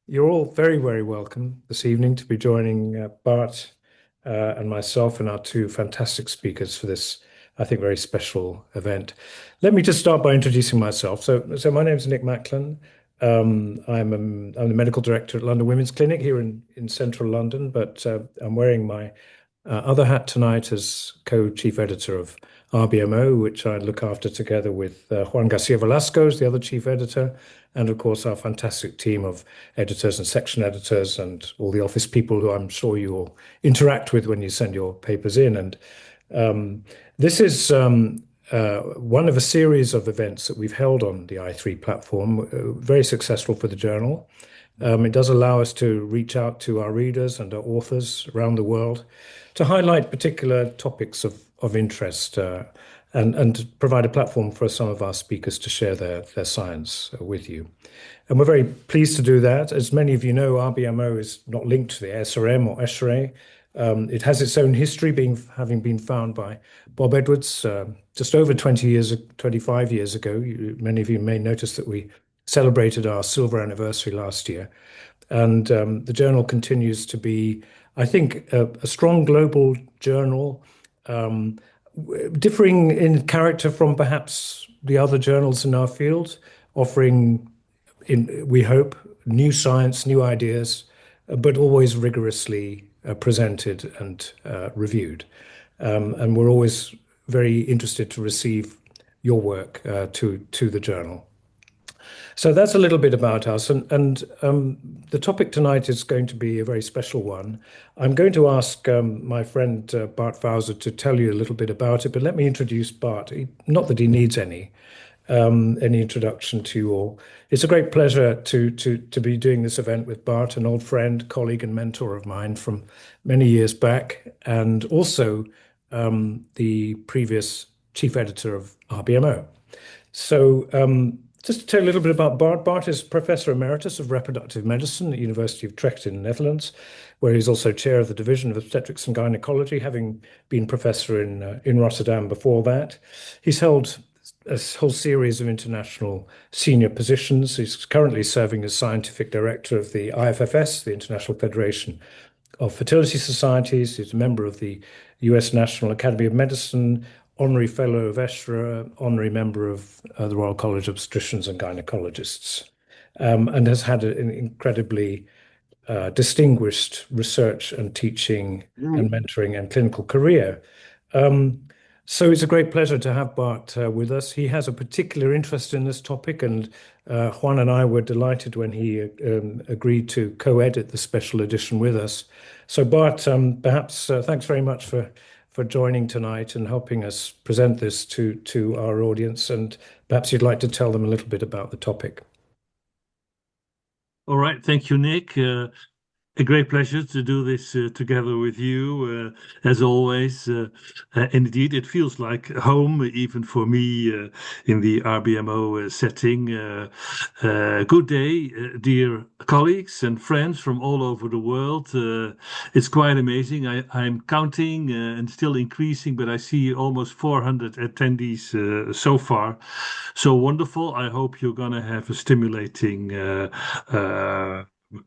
You're all very, very welcome this evening to be joining Bart and myself and our two fantastic speakers for this, I think, very special event. Let me just start by introducing myself. So my name is Nick Macklon. I'm the medical director at London Women's Clinic here in central London, but I'm wearing my other hat tonight as co-chief editor of RBMO, which I look after together with Juan Garcia Velasco, the other chief editor, and of course our fantastic team of editors and section editors and all the office people who I'm sure you all interact with when you send your papers in. And this is one of a series of events that we've held on the i3 platform, very successful for the journal. It does allow us to reach out to our readers and our authors around the world to highlight particular topics of interest and to provide a platform for some of our speakers to share their science with you. And we're very pleased to do that. As many of you know, RBMO is not linked to the SRM or ESHRE. It has its own history, having been found by Bob Edwards just over 25 years ago. Many of you may notice that we celebrated our silver anniversary last year. And the journal continues to be, I think, a strong global journal, differing in character from perhaps the other journals in our field, offering, we hope, new science, new ideas, but always rigorously presented and reviewed. And we're always very interested to receive your work to the journal. So that's a little bit about us. And the topic tonight is going to be a very special one. I'm going to ask my friend Bart Fauser to tell you a little bit about it, but let me introduce Bart. Not that he needs any introduction to you all. It's a great pleasure to be doing this event with Bart, an old friend, colleague, and mentor of mine from many years back, and also the previous chief editor of RBMO. So just to tell you a little bit about Bart. Bart is Professor Emeritus of Reproductive Medicine at the University of Utrecht in the Netherlands, where he's also chair of the Division of Obstetrics and Gynecology, having been professor in Rotterdam before that. He's held a whole series of international senior positions. He's currently serving as scientific director of the IFFS, the International Federation of Fertility Societies. He's a member of the US National Academy of Medicine, honorary fellow of ESHRE, honorary member of the Royal College of Obstetricians and Gynecologists, and has had an incredibly distinguished research and teaching and mentoring and clinical career. So it's a great pleasure to have Bart with us. He has a particular interest in this topic, and Juan and I were delighted when he agreed to co-edit the special edition with us. So Bart, perhaps thanks very much for joining tonight and helping us present this to our audience, and perhaps you'd like to tell them a little bit about the topic. All right, thank you, Nick. A great pleasure to do this together with you, as always. Indeed, it feels like home, even for me, in the RBMO setting. Good day, dear colleagues and friends from all over the world. It's quite amazing. I'm counting and still increasing, but I see almost 400 attendees so far. So wonderful. I hope you're going to have a stimulating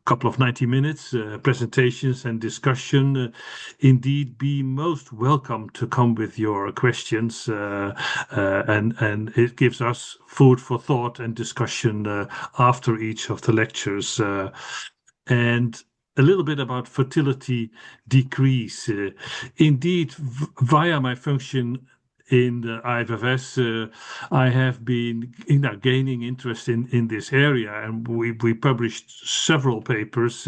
couple of 90 minutes presentations and discussion. Indeed, be most welcome to come with your questions, and it gives us food for thought and discussion after each of the lectures. And a little bit about fertility decrease. Indeed, via my function in the IFFS, I have been gaining interest in this area, and we published several papers,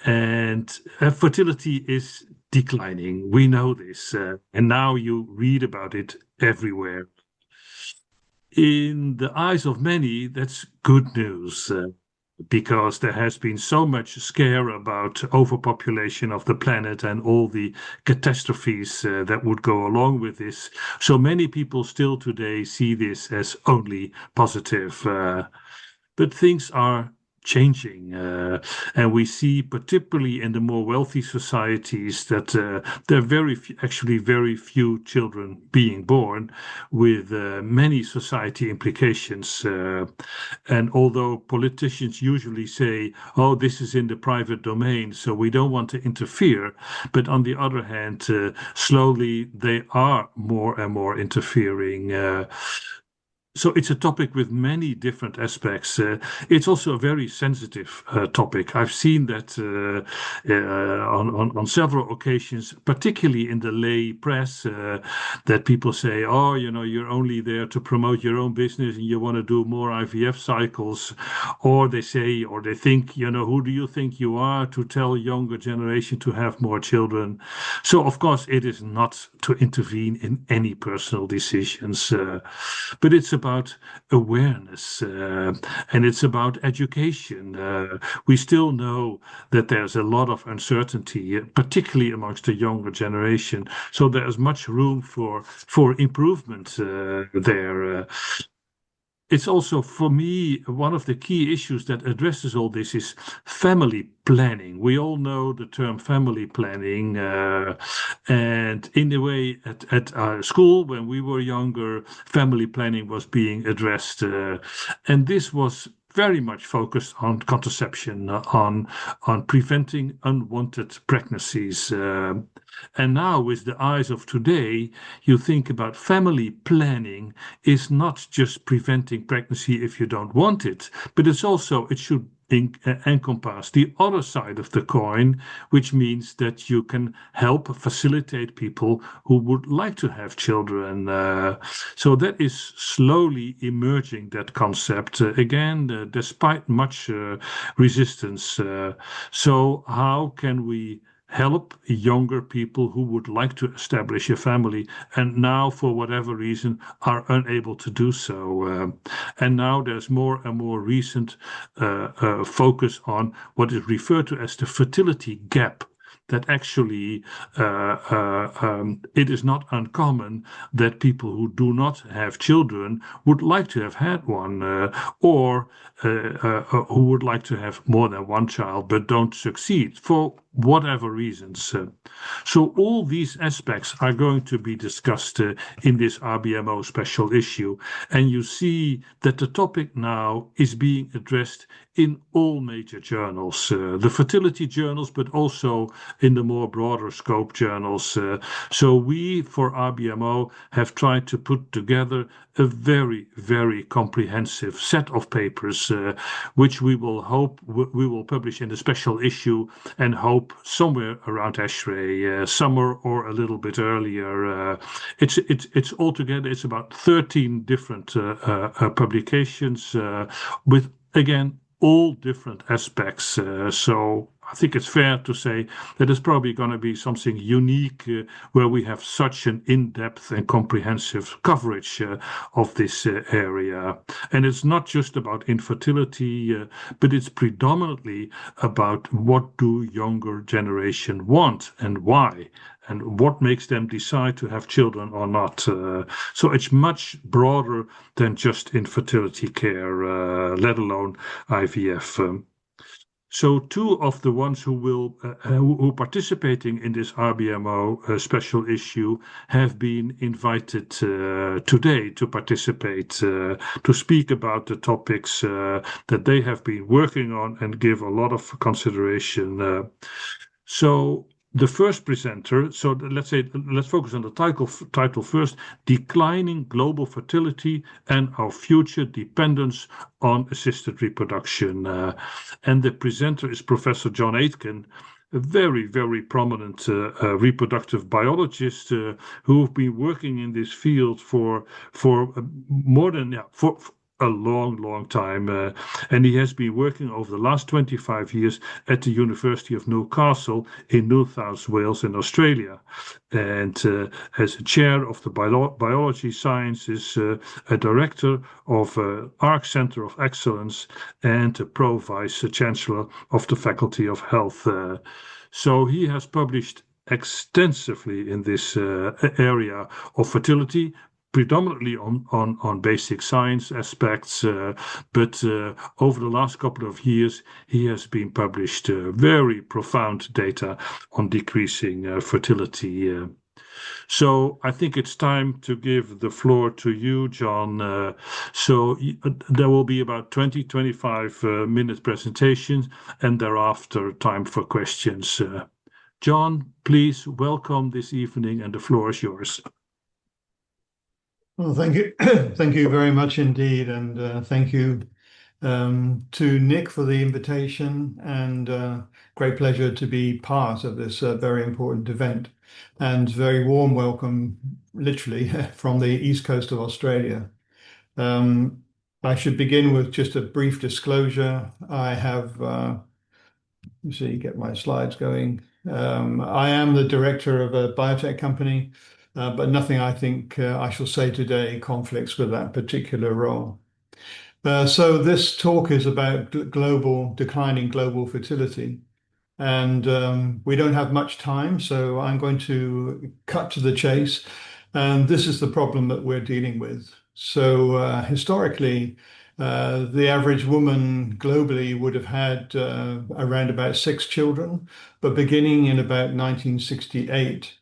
and fertility is declining. We know this, and now you read about it everywhere. In the eyes of many, that's good news. Because there has been so much scare about overpopulation of the planet and all the catastrophes that would go along with this. So many people still today see this as only positive. But things are changing. And we see, particularly in the more wealthy societies, that there are actually very few children being born, with many society implications. And although politicians usually say, oh, this is in the private domain, so we don't want to interfere, but on the other hand, slowly they are more and more interfering. So it's a topic with many different aspects. It's also a very sensitive topic. I've seen that on several occasions, particularly in the lay press, that people say, "Oh, you're only there to promote your own business, and you want to do more IVF cycles," or they say, or they think, "Who do you think you are to tell younger generation to have more children?" So, of course, it is not to intervene in any personal decisions, but it's about awareness, and it's about education. We still know that there's a lot of uncertainty, particularly amongst the younger generation. So there's much room for improvement there. It's also, for me, one of the key issues that addresses all this is family planning. We all know the term family planning, and in a way, at our school, when we were younger, family planning was being addressed, and this was very much focused on contraception, on preventing unwanted pregnancies. And now, with the eyes of today, you think about family planning is not just preventing pregnancy if you don't want it, but it should encompass the other side of the coin, which means that you can help facilitate people who would like to have children. So that is slowly emerging, that concept, again, despite much resistance. So how can we help younger people who would like to establish a family and now, for whatever reason, are unable to do so? And now there's more and more recent focus on what is referred to as the fertility gap. That actually it is not uncommon that people who do not have children would like to have had one, or who would like to have more than one child but don't succeed for whatever reasons. So all these aspects are going to be discussed in this RBMO special issue. And you see that the topic now is being addressed in all major journals, the fertility journals, but also in the more broader scope journals. So we, for RBMO, have tried to put together a very, very comprehensive set of papers, which we will publish in a special issue, and hope somewhere around Ashrei, summer or a little bit earlier. It's altogether, it's about 13 different publications, with, again, all different aspects. So I think it's fair to say that it's probably going to be something unique, where we have such an in-depth and comprehensive coverage of this area. And it's not just about infertility, but it's predominantly about what do younger generation want and why, and what makes them decide to have children or not. So it's much broader than just infertility care, let alone IVF. So two of the ones who participating in this RBMO special issue have been invited today to participate, to speak about the topics that they have been working on and give a lot of consideration. So the first presenter, so let's focus on the title first: Declining Global Fertility and Our Future Dependence on Assisted Reproduction. And the presenter is Professor John Aitken, a very, very prominent reproductive biologist who've been working in this field for more than for a long, long time. And he has been working over the last 25 years at the University of Newcastle in New South Wales in Australia. And as a chair of the biology sciences, a director of ARC Centre of Excellence, and a pro-vice chancellor of the Faculty of Health. So he has published extensively in this area of fertility, predominantly on basic science aspects, but over the last couple of years, he has been published very profound data on decreasing fertility. So I think it's time to give the floor to you, John. There will be about 25 minute presentations and thereafter time for questions. John, please welcome this evening and the floor is yours. Well, thank you. Thank you very much indeed. And thank you to Nick for the invitation, and great pleasure to be part of this very important event. And very warm welcome, literally, from the east coast of Australia. I should begin with just a brief disclosure. I have, you see, get my slides going. I am the director of a biotech company, but nothing I think I shall say today conflicts with that particular role. So this talk is about declining global fertility. And we don't have much time, so I'm going to cut to the chase. And this is the problem that we're dealing with. So historically, the average woman globally would have had around about 6 children, but beginning in about 1968,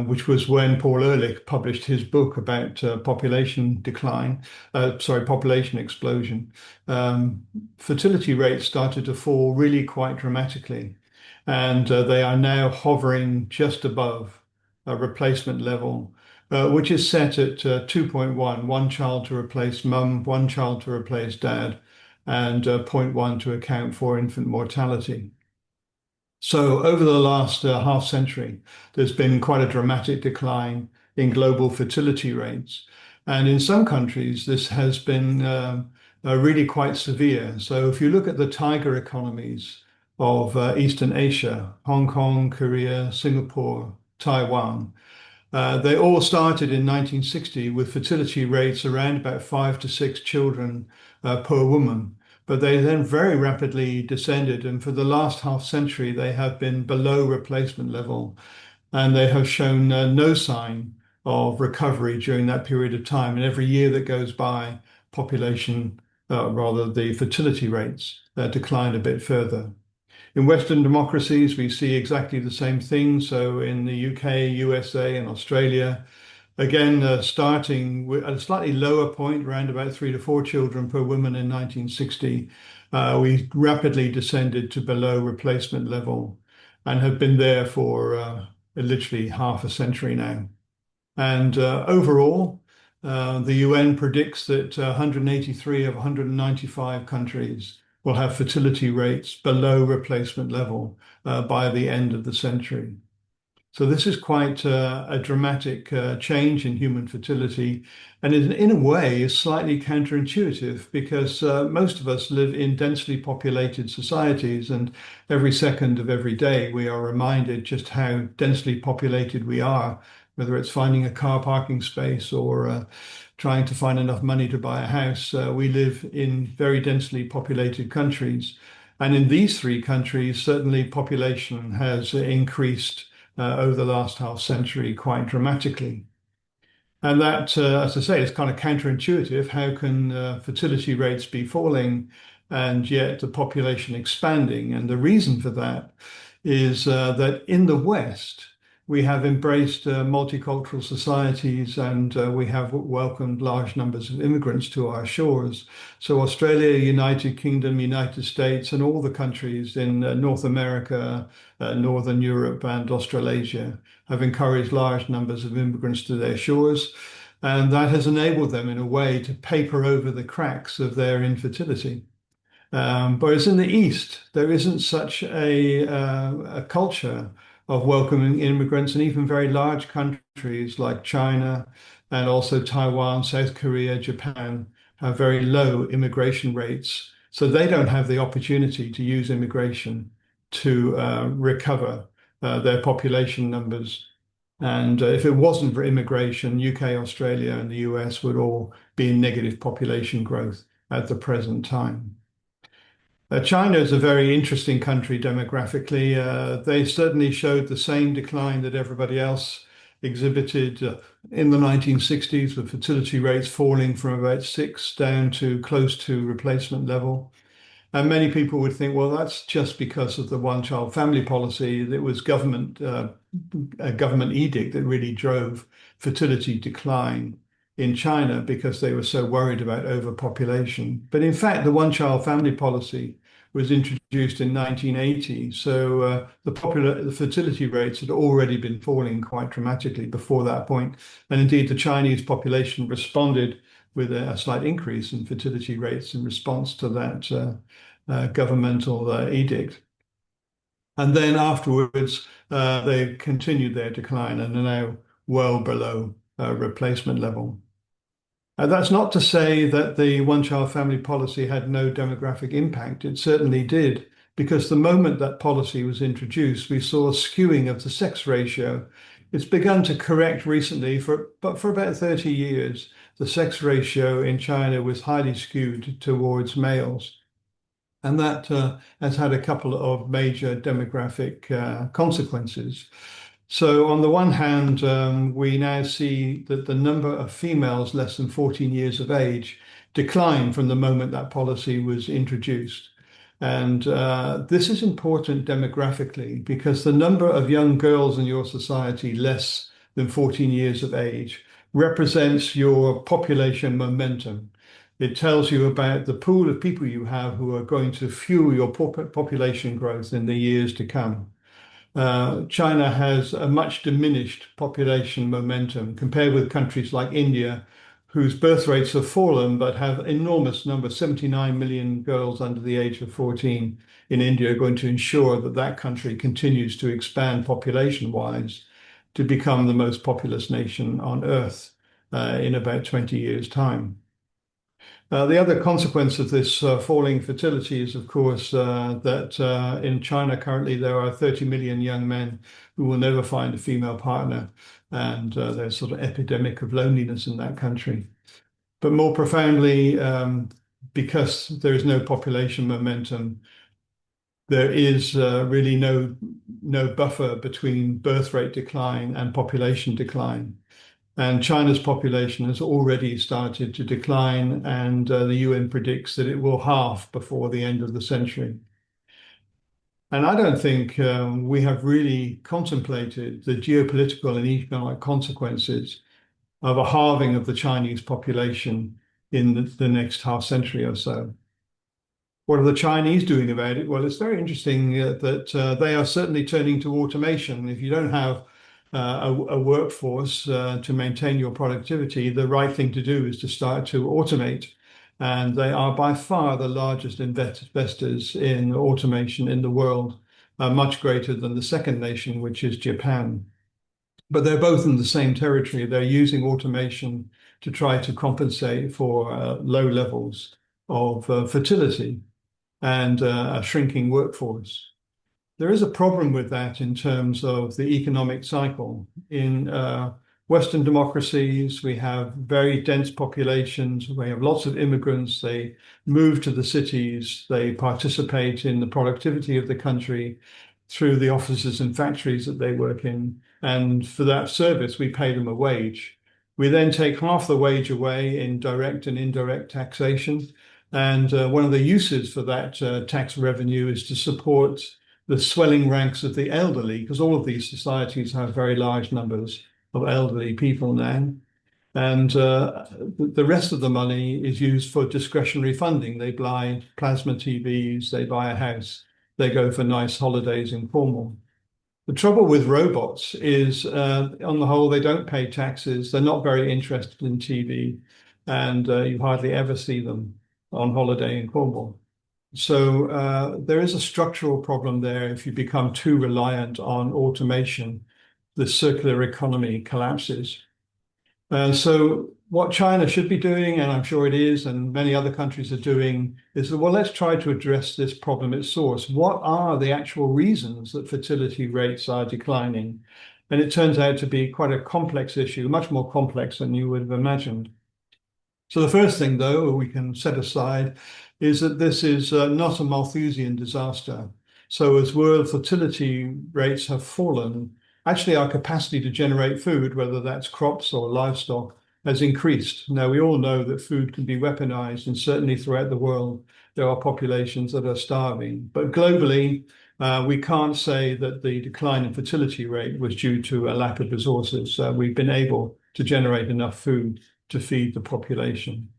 which was when Paul Ehrlich published his book about population explosion, fertility rates started to fall really quite dramatically. And they are now hovering just above a replacement level, which is set at 2.1, one child to replace mum, one child to replace dad, and 0.1 to account for infant mortality. So over the last half century, there's been quite a dramatic decline in global fertility rates. And in some countries, this has been really quite severe. So if you look at the tiger economies of Eastern Asia, Hong Kong, Korea, Singapore, Taiwan, they all started in 1960 with fertility rates around about 5 to 6 children per woman. But they then very rapidly descended, and for the last half century, they have been below replacement level, and they have shown no sign of recovery during that period of time. And every year that goes by, the fertility rates decline a bit further. In Western democracies, we see exactly the same thing. So in the UK, USA, and Australia, again, starting at a slightly lower point, around about 3 to 4 children per woman in 1960, we rapidly descended to below replacement level and have been there for literally half a century now. And overall, the UN predicts that 183 of 195 countries will have fertility rates below replacement level by the end of the century. So this is quite a dramatic change in human fertility, and in a way is slightly counterintuitive because most of us live in densely populated societies, and every second of every day we are reminded just how densely populated we are, whether it's finding a car parking space or trying to find enough money to buy a house. We live in very densely populated countries, and in these 3 countries, certainly population has increased over the last half century quite dramatically. And that, as I say, is kind of counterintuitive. How can fertility rates be falling and yet the population expanding? And the reason for that is that in the West, we have embraced multicultural societies, and we have welcomed large numbers of immigrants to our shores. So Australia, United Kingdom, United States, and all the countries in North America, Northern Europe, and Australasia have encouraged large numbers of immigrants to their shores. And that has enabled them, in a way, to paper over the cracks of their infertility. Whereas in the East, there isn't such a culture of welcoming immigrants, and even very large countries like China and also Taiwan, South Korea, Japan have very low immigration rates. So they don't have the opportunity to use immigration to recover their population numbers. And if it wasn't for immigration, UK, Australia, and the US would all be in negative population growth at the present time. China is a very interesting country demographically. They certainly showed the same decline that everybody else exhibited in the 1960s, with fertility rates falling from about 6 down to close to replacement level. And many people would think, well, that's just because of the one-child family policy. That was a government edict that really drove fertility decline in China because they were so worried about overpopulation. But in fact, the one-child family policy was introduced in 1980. So the fertility rates had already been falling quite dramatically before that point. And indeed, the Chinese population responded with a slight increase in fertility rates in response to that governmental edict. And then afterwards, they continued their decline and are now well below replacement level. That's not to say that the one-child family policy had no demographic impact. It certainly did, because the moment that policy was introduced, we saw a skewing of the sex ratio. It's begun to correct recently, but for about 30 years, the sex ratio in China was highly skewed towards males. And that has had a couple of major demographic consequences. So on the one hand, we now see that the number of females less than 14 years of age declined from the moment that policy was introduced. And this is important demographically because the number of young girls in your society less than 14 years of age represents your population momentum. It tells you about the pool of people you have who are going to fuel your population growth in the years to come. China has a much diminished population momentum compared with countries like India, whose birth rates have fallen but have enormous numbers. 79 million girls under the age of 14 in India are going to ensure that that country continues to expand population-wise to become the most populous nation on earth in about 20 years' time. The other consequence of this falling fertility is, of course, that in China currently there are 30 million young men who will never find a female partner, and there's sort of epidemic of loneliness in that country. But more profoundly, because there is no population momentum, there is really no buffer between birth rate decline and population decline. And China's population has already started to decline, and the UN predicts that it will halve before the end of the century. And I don't think we have really contemplated the geopolitical and economic consequences of a halving of the Chinese population in the next half century or so. What are the Chinese doing about it? Well, it's very interesting that they are certainly turning to automation. If you don't have a workforce to maintain your productivity, the right thing to do is to start to automate. And they are by far the largest investors in automation in the world, much greater than the second nation, which is Japan. But they're both in the same territory. They're using automation to try to compensate for low levels of fertility and a shrinking workforce. There is a problem with that in terms of the economic cycle. In Western democracies, we have very dense populations. We have lots of immigrants. They move to the cities. They participate in the productivity of the country through the offices and factories that they work in. And for that service, we pay them a wage. We then take half the wage away in direct and indirect taxation. And one of the uses for that tax revenue is to support the swelling ranks of the elderly, because all of these societies have very large numbers of elderly people now. And the rest of the money is used for discretionary funding. They buy plasma TVs, they buy a house, they go for nice holidays in Cornwall. The trouble with robots is, on the whole, they don't pay taxes. They're not very interested in TV, and you hardly ever see them on holiday in Cornwall. So there is a structural problem there. If you become too reliant on automation, the circular economy collapses. So what China should be doing, and I'm sure it is, and many other countries are doing, is that, well, let's try to address this problem at source. What are the actual reasons that fertility rates are declining? And it turns out to be quite a complex issue, much more complex than you would have imagined. So the first thing, though, we can set aside is that this is not a Malthusian disaster. So as world fertility rates have fallen, actually our capacity to generate food, whether that's crops or livestock, has increased. Now, we all know that food can be weaponized, and certainly throughout the world, there are populations that are starving. But globally, we can't say that the decline in fertility rate was due to a lack of resources. We've been able to generate enough food to feed the population.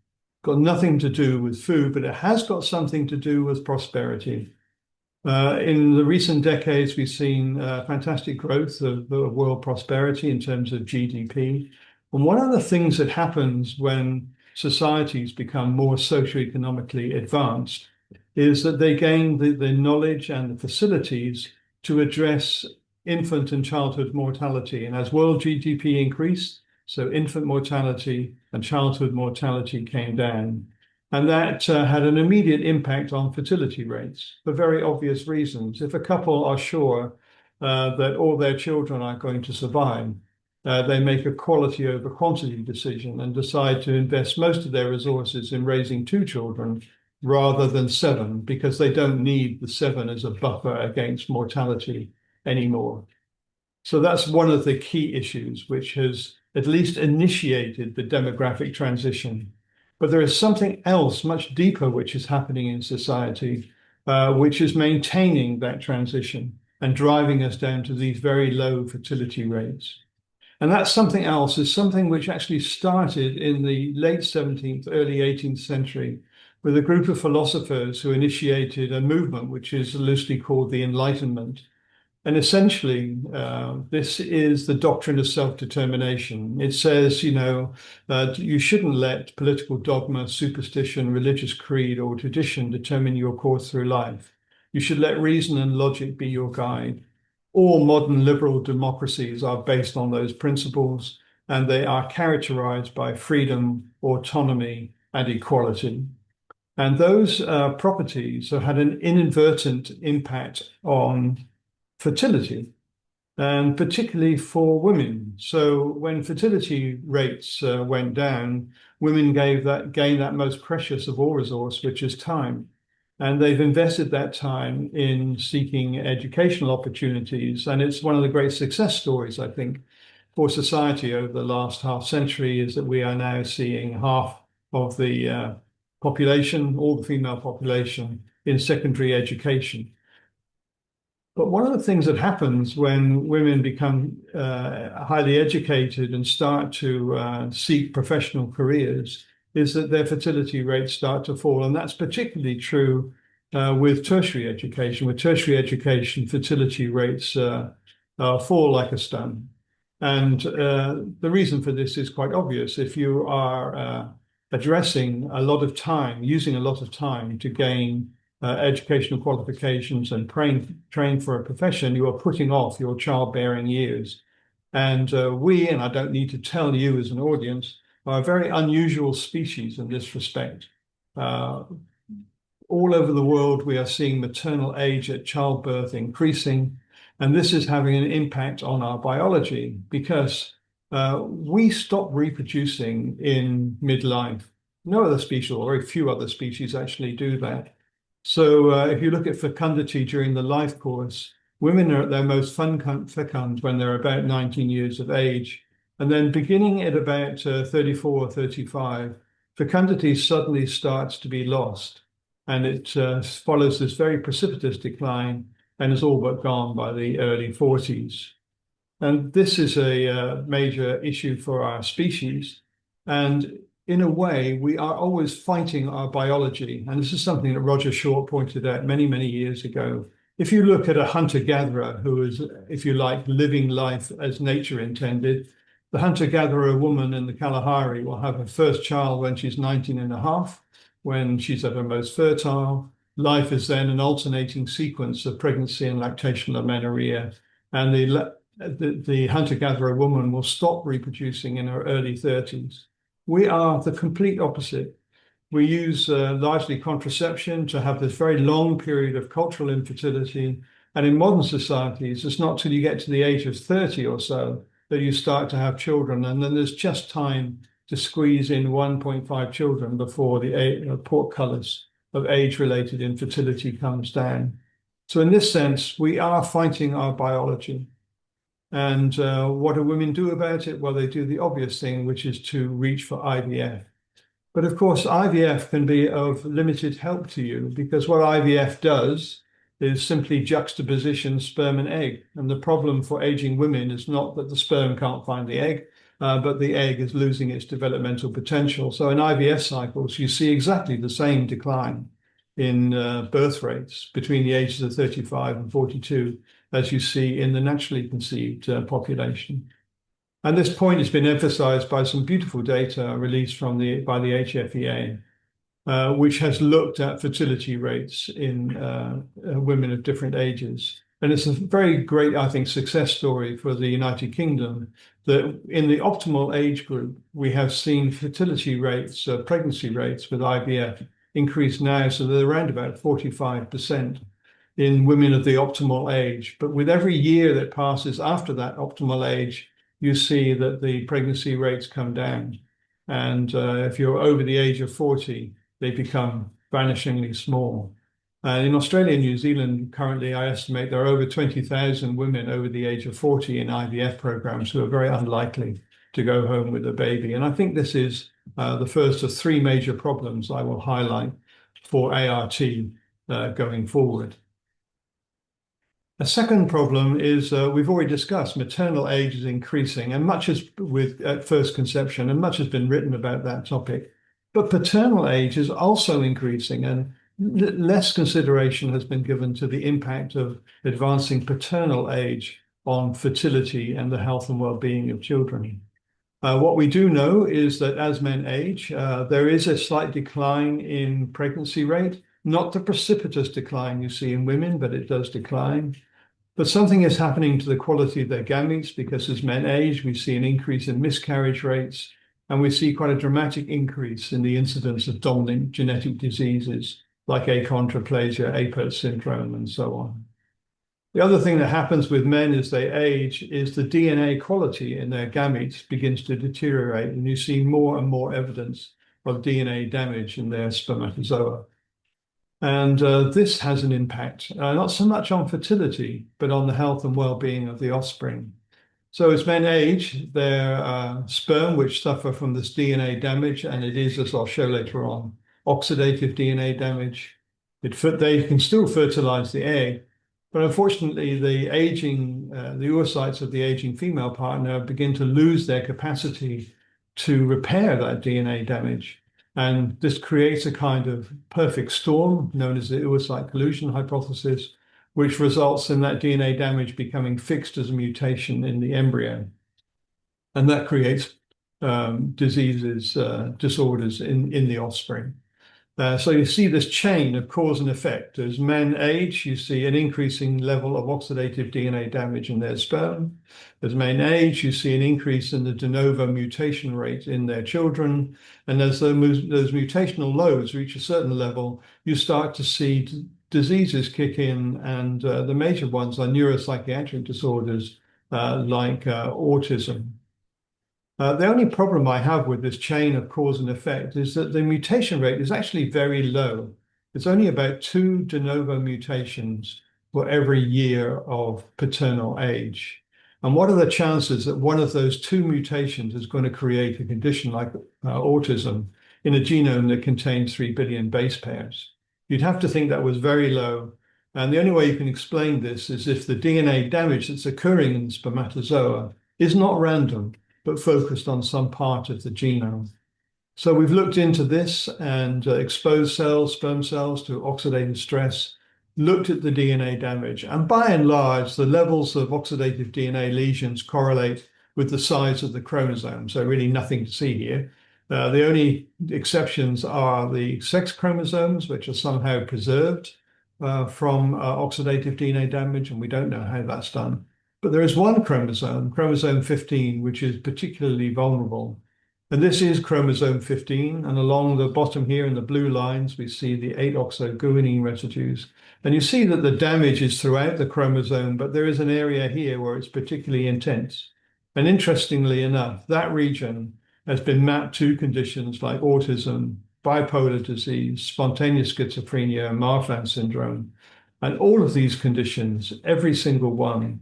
Got nothing to do with food, but it has got something to do with prosperity. In the recent decades, we've seen fantastic growth of world prosperity in terms of GDP. And one of the things that happens when societies become more socioeconomically advanced is that they gain the knowledge and the facilities to address infant and childhood mortality. And as world GDP increased, so infant mortality and childhood mortality came down. And that had an immediate impact on fertility rates for very obvious reasons. If a couple are sure that all their children are going to survive, they make a quality over quantity decision and decide to invest most of their resources in raising 2 children rather than 7, because they don't need the 7 as a buffer against mortality anymore. So that's one of the key issues, which has at least initiated the demographic transition. But there is something else much deeper which is happening in society, which is maintaining that transition and driving us down to these very low fertility rates. And that something else is something which actually started in the late 17th, early 18th century with a group of philosophers who initiated a movement which is loosely called the Enlightenment. And essentially, this is the doctrine of self-determination. It says, you shouldn't let political dogma, superstition, religious creed, or tradition determine your course through life. You should let reason and logic be your guide. All modern liberal democracies are based on those principles, and they are characterized by freedom, autonomy, and equality. And those properties have had an inadvertent impact on fertility, and particularly for women. So when fertility rates went down, women gained that most precious of all resource, which is time. And they've invested that time in seeking educational opportunities. And it's one of the great success stories, I think, for society over the last half century, is that we are now seeing half of the population, all the female population, in secondary education. But one of the things that happens when women become highly educated and start to seek professional careers is that their fertility rates start to fall. And that's particularly true with tertiary education. With tertiary education, fertility rates fall like a stone. And the reason for this is quite obvious. If you are addressing a lot of time, using a lot of time to gain educational qualifications and train for a profession, you are putting off your childbearing years. And and I don't need to tell you as an audience, are a very unusual species in this respect. All over the world, we are seeing maternal age at childbirth increasing, and this is having an impact on our biology because we stop reproducing in midlife. No other species, or very few other species, actually do that. So if you look at fecundity during the life course, women are at their most fecund when they're about 19 years of age. And then beginning at about 34 or 35, fecundity suddenly starts to be lost. And it follows this very precipitous decline and is all but gone by the early 40s. And this is a major issue for our species. And in a way, we are always fighting our biology. And this is something that Roger Short pointed out many, many years ago. If you look at a hunter-gatherer who is, if you like, living life as nature intended, the hunter-gatherer woman in the Kalahari will have her first child when she's 19 and a half, when she's at her most fertile. Life is then an alternating sequence of pregnancy and lactational amenorrhea. And the hunter-gatherer woman will stop reproducing in her early 30s. We are the complete opposite. We use largely contraception to have this very long period of cultural infertility. And in modern societies, it's not till you get to the age of 30 or so that you start to have children. And then there's just time to squeeze in 1.5 children before the portcullis of age-related infertility comes down. So in this sense, we are fighting our biology. And what do women do about it? Well, they do the obvious thing, which is to reach for IVF. But of course, IVF can be of limited help to you because what IVF does is simply juxtaposition sperm and egg. And the problem for aging women is not that the sperm can't find the egg, but the egg is losing its developmental potential. So in IVF cycles, you see exactly the same decline in birth rates between the ages of 35 and 42 as you see in the naturally conceived population. And this point has been emphasized by some beautiful data released by the HFEA, which has looked at fertility rates in women of different ages. And it's a very great, I think, success story for the United Kingdom that in the optimal age group, we have seen fertility rates, pregnancy rates with IVF increase now, so they're around about 45% in women of the optimal age. But with every year that passes after that optimal age, you see that the pregnancy rates come down. And if you're over the age of 40, they become vanishingly small. In Australia and New Zealand, currently, I estimate there are over 20,000 women over the age of 40 in IVF programs who are very unlikely to go home with a baby. And I think this is the first of three major problems I will highlight for ART going forward. A second problem is we've already discussed maternal age is increasing, and much is at first conception, and much has been written about that topic. But paternal age is also increasing, and less consideration has been given to the impact of advancing paternal age on fertility and the health and well-being of children. What we do know is that as men age, there is a slight decline in pregnancy rate, not the precipitous decline you see in women, but it does decline. But something is happening to the quality of their gametes because as men age, we see an increase in miscarriage rates, and we see quite a dramatic increase in the incidence of dominant genetic diseases like achondroplasia, Apert syndrome, and so on. The other thing that happens with men as they age is the DNA quality in their gametes begins to deteriorate, and you see more and more evidence of DNA damage in their spermatozoa. And this has an impact, not so much on fertility, but on the health and well-being of the offspring. So as men age, their sperm, which suffer from this DNA damage, and it is, as I'll show later on, oxidative DNA damage, they can still fertilize the egg, but unfortunately the oocytes of the aging female partner begin to lose their capacity to repair that DNA damage. And this creates a kind of perfect storm known as the oocyte collusion hypothesis, which results in that DNA damage becoming fixed as a mutation in the embryo. And that creates diseases, disorders in the offspring. So you see this chain of cause and effect. As men age, you see an increasing level of oxidative DNA damage in their sperm. As men age, you see an increase in the de novo mutation rate in their children. And as those mutational loads reach a certain level, you start to see diseases kick in. And the major ones are neuropsychiatric disorders like autism. The only problem I have with this chain of cause and effect is that the mutation rate is actually very low. It's only about 2 de novo mutations for every year of paternal age. And what are the chances that one of those 2 mutations is going to create a condition like autism in a genome that contains 3 billion base pairs? You'd have to think that was very low. And the only way you can explain this is if the DNA damage that's occurring in the spermatozoa is not random, but focused on some part of the genome. So we've looked into this and exposed cells, sperm cells, to oxidative stress, looked at the DNA damage, and by and large, the levels of oxidative DNA lesions correlate with the size of the chromosome. So really nothing to see here. The only exceptions are the sex chromosomes, which are somehow preserved from oxidative DNA damage, and we don't know how that's done. But there is one chromosome, chromosome 15, which is particularly vulnerable. And this is chromosome 15. And along the bottom here in the blue lines, we see the 8-oxoguanine residues. And you see that the damage is throughout the chromosome, but there is an area here where it's particularly intense. And interestingly enough, that region has been mapped to conditions like autism, bipolar disease, spontaneous schizophrenia, Marfan syndrome. And all of these conditions, every single one,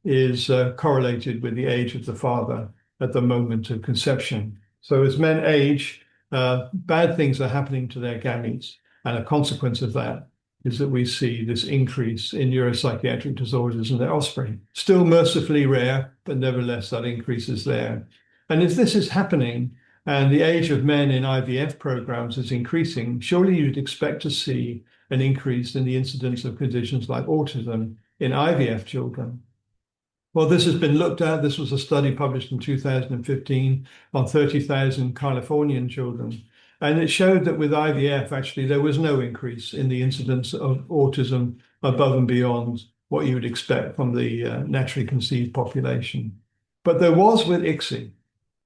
is correlated with the age of the father at the moment of conception. So as men age, bad things are happening to their gametes, and a consequence of that is that we see this increase in neuropsychiatric disorders in their offspring. Still mercifully rare, but nevertheless that increase is there. And if this is happening and the age of men in IVF programs is increasing, surely you'd expect to see an increase in the incidence of conditions like autism in IVF children. Well, this has been looked at. This was a study published in 2015 on 30,000 Californian children. And it showed that with IVF, actually, there was no increase in the incidence of autism above and beyond what you would expect from the naturally conceived population. But there was with ICSI.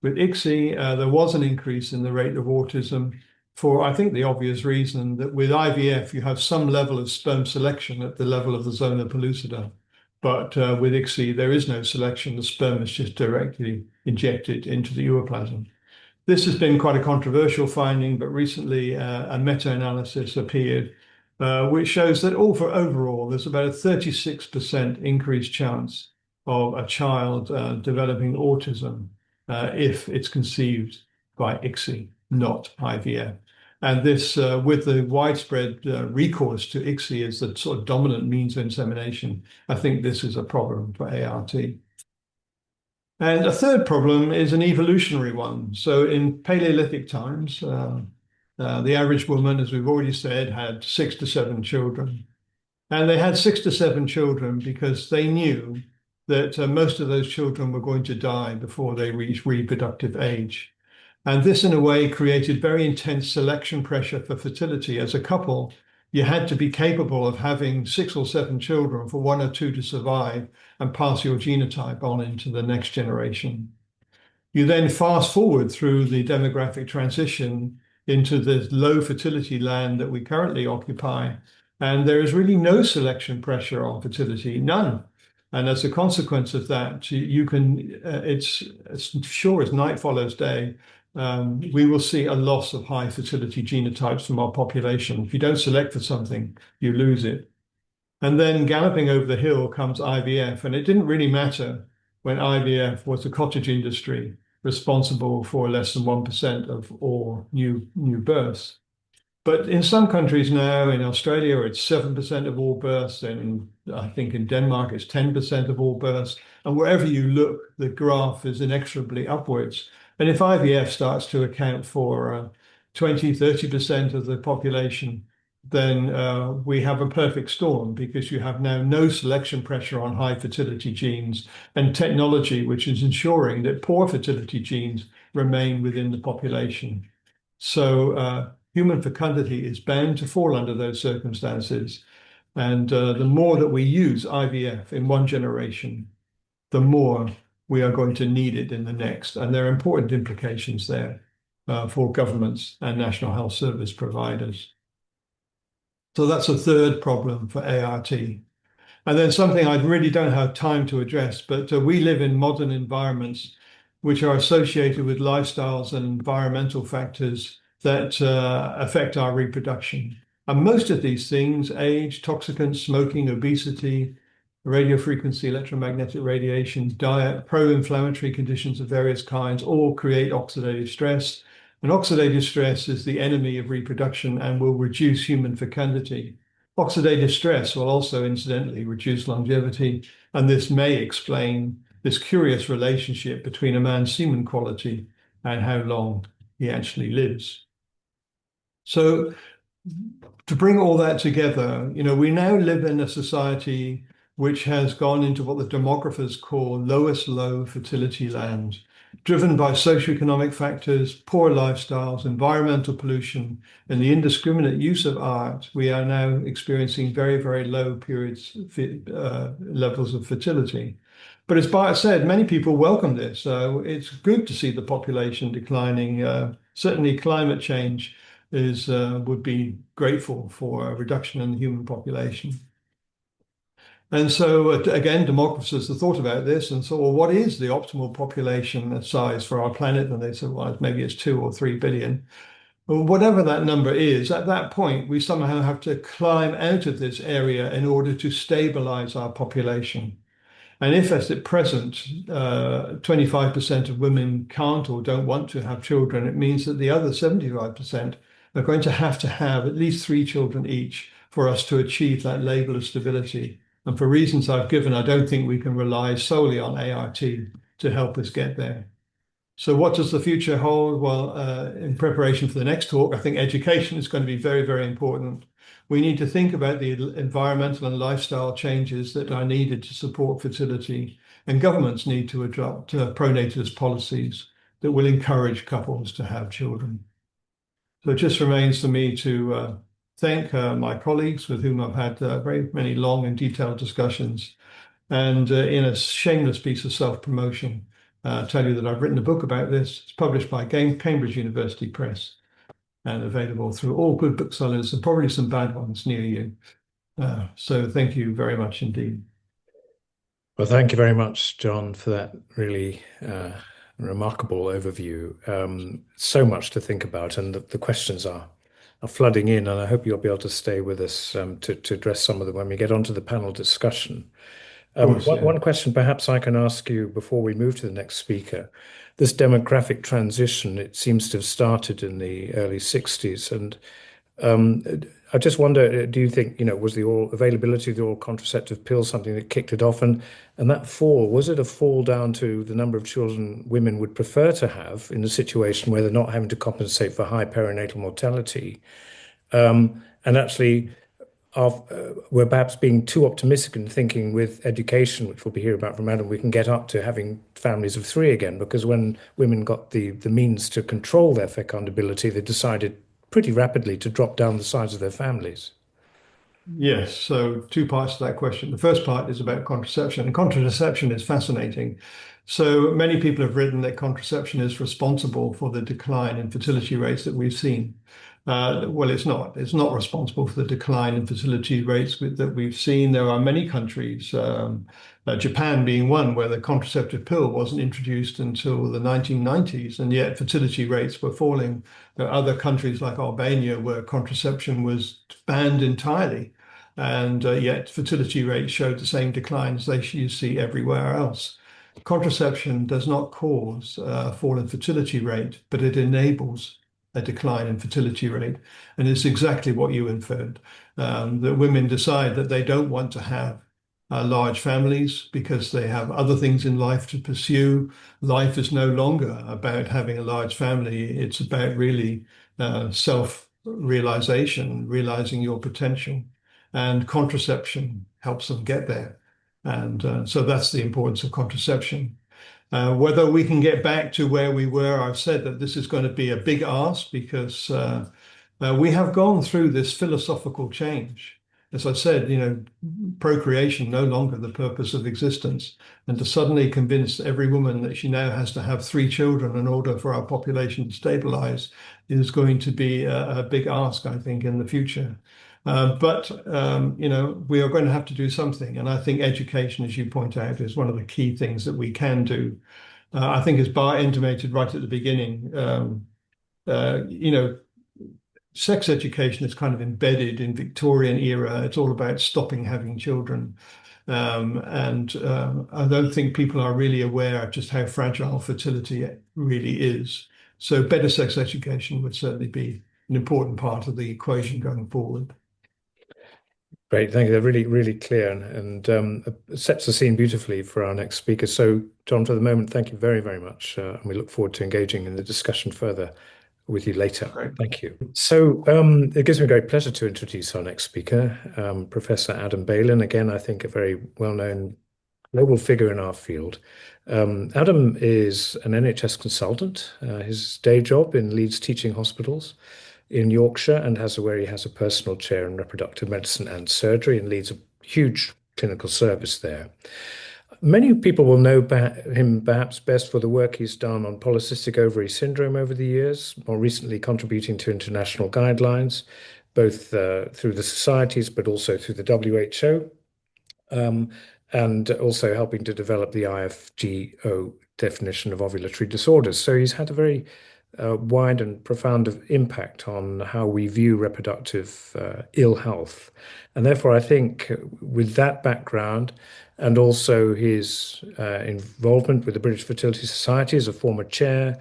With ICSI, there was an increase in the rate of autism for, I think, the obvious reason that with IVF, you have some level of sperm selection at the level of the zona pellucida. But with ICSI, there is no selection. The sperm is just directly injected into the uroplasm. This has been quite a controversial finding, but recently a meta-analysis appeared which shows that overall, there's about a 36% increased chance of a child developing autism if it's conceived by ICSI, not IVF. And this, with the widespread recourse to ICSI as the sort of dominant means of insemination, I think this is a problem for ART. And a third problem is an evolutionary one. So in Paleolithic times, the average woman, as we've already said, had 6 to 7 children. And they had 6 to 7 children because they knew that most of those children were going to die before they reached reproductive age. And this, in a way, created very intense selection pressure for fertility. As a couple, you had to be capable of having 6 or 7 children for 1 or 2 to survive and pass your genotype on into the next generation. You then fast forward through the demographic transition into the low fertility land that we currently occupy, and there is really no selection pressure on fertility, none. And as a consequence of that, you can, it's sure as night follows day, we will see a loss of high fertility genotypes from our population. If you don't select for something, you lose it. And then galloping over the hill comes IVF, and it didn't really matter when IVF was the cottage industry responsible for less than 1% of all new births. But in some countries now, in Australia, it's 7% of all births, and I think in Denmark it's 10% of all births. And wherever you look, the graph is inexorably upwards. And if IVF starts to account for 20, 30% of the population, then we have a perfect storm, because you have now no selection pressure on high fertility genes and technology which is ensuring that poor fertility genes remain within the population. So human fecundity is bound to fall under those circumstances. And the more that we use IVF in one generation, the more we are going to need it in the next. And there are important implications there for governments and National Health Service providers. So that's a third problem for ART. And then something I really don't have time to address, but we live in modern environments which are associated with lifestyles and environmental factors that affect our reproduction. And most of these things, age, toxicants, smoking, obesity, radiofrequency, electromagnetic radiation, diet, pro-inflammatory conditions of various kinds, all create oxidative stress. And oxidative stress is the enemy of reproduction and will reduce human fecundity. Oxidative stress will also incidentally reduce longevity, and this may explain this curious relationship between a man's semen quality and how long he actually lives. So to bring all that together, we now live in a society which has gone into what the demographers call lowest low fertility land, driven by socioeconomic factors, poor lifestyles, environmental pollution, and the indiscriminate use of art. We are now experiencing very, very low levels of fertility. But as Bart said, many people welcome this. It's good to see the population declining. Certainly climate change would be grateful for a reduction in the human population. And so, again, demographers have thought about this and thought, well, what is the optimal population size for our planet? And they said, well, maybe it's 2 or 3 billion. Well, whatever that number is, at that point, we somehow have to climb out of this area in order to stabilize our population. And if, as at present, 25% of women can't or don't want to have children, it means that the other 75% are going to have at least 3 children each for us to achieve that label of stability. And for reasons I've given, I don't think we can rely solely on ART to help us get there. So what does the future hold? Well, in preparation for the next talk, I think education is going to be very, very important. We need to think about the environmental and lifestyle changes that are needed to support fertility, and governments need to adopt pro-natalist policies that will encourage couples to have children. So it just remains for me to thank my colleagues with whom I've had very many long and detailed discussions. And in a shameless piece of self-promotion, tell you that I've written a book about this. It's published by Cambridge University Press and available through all good booksellers and probably some bad ones near you. So thank you very much indeed. Well, thank you very much, John, for that really remarkable overview. So much to think about, and the questions are flooding in, and I hope you'll be able to stay with us to address some of them when we get onto the panel discussion. One question perhaps I can ask you before we move to the next speaker. This demographic transition, it seems to have started in the early 60s. And I just wonder, do you think, was the oral availability of the oral contraceptive pill something that kicked it off? And that fall, was it a fall down to the number of children women would prefer to have in a situation where they're not having to compensate for high perinatal mortality? And actually, we're perhaps being too optimistic in thinking with education, which we'll be hearing about from Adam, we can get up to having families of 3 again, because when women got the means to control their fecundability, they decided pretty rapidly to drop down the size of their families. Yes, so 2 parts to that question. The first part is about contraception, and contraception is fascinating. So many people have written that contraception is responsible for the decline in fertility rates that we've seen. Well, it's not. It's not responsible for the decline in fertility rates that we've seen. There are many countries, Japan being one, where the contraceptive pill wasn't introduced until the 1990s, and yet fertility rates were falling. There are other countries like Albania where contraception was banned entirely, and yet fertility rates showed the same declines you see everywhere else. Contraception does not cause a fall in fertility rate, but it enables a decline in fertility rate. And it's exactly what you inferred, that women decide that they don't want to have large families because they have other things in life to pursue. Life is no longer about having a large family. It's about really self-realization, realizing your potential. And contraception helps them get there. And so that's the importance of contraception. Whether we can get back to where we were, I've said that this is going to be a big ask because we have gone through this philosophical change. As I said, procreation no longer the purpose of existence, and to suddenly convince every woman that she now has to have 3 children in order for our population to stabilize is going to be a big ask, I think, in the future. But we are going to have to do something. And I think education, as you point out, is one of the key things that we can do. I think as Bart intimated right at the beginning, sex education is kind of embedded in Victorian era. It's all about stopping having children. And I don't think people are really aware of just how fragile fertility really is. So better sex education would certainly be an important part of the equation going forward. Great, thank you. They're really, really clear and sets the scene beautifully for our next speaker. So, John, for the moment, thank you very, very much. And we look forward to engaging in the discussion further with you later. Great. Thank you. So it gives me great pleasure to introduce our next speaker, Professor Adam Balen. Again, I think a very well-known global figure in our field. Adam is an NHS consultant. His day job in Leeds Teaching Hospitals in Yorkshire, and where he has a personal chair in reproductive medicine and surgery, and leads a huge clinical service there. Many people will know him perhaps best for the work he's done on polycystic ovary syndrome over the years, more recently contributing to international guidelines, both through the societies, but also through the WHO, and also helping to develop the IFGO definition of ovulatory disorders. So he's had a very wide and profound impact on how we view reproductive ill health. And therefore, I think with that background and also his involvement with the British Fertility Society as a former chair,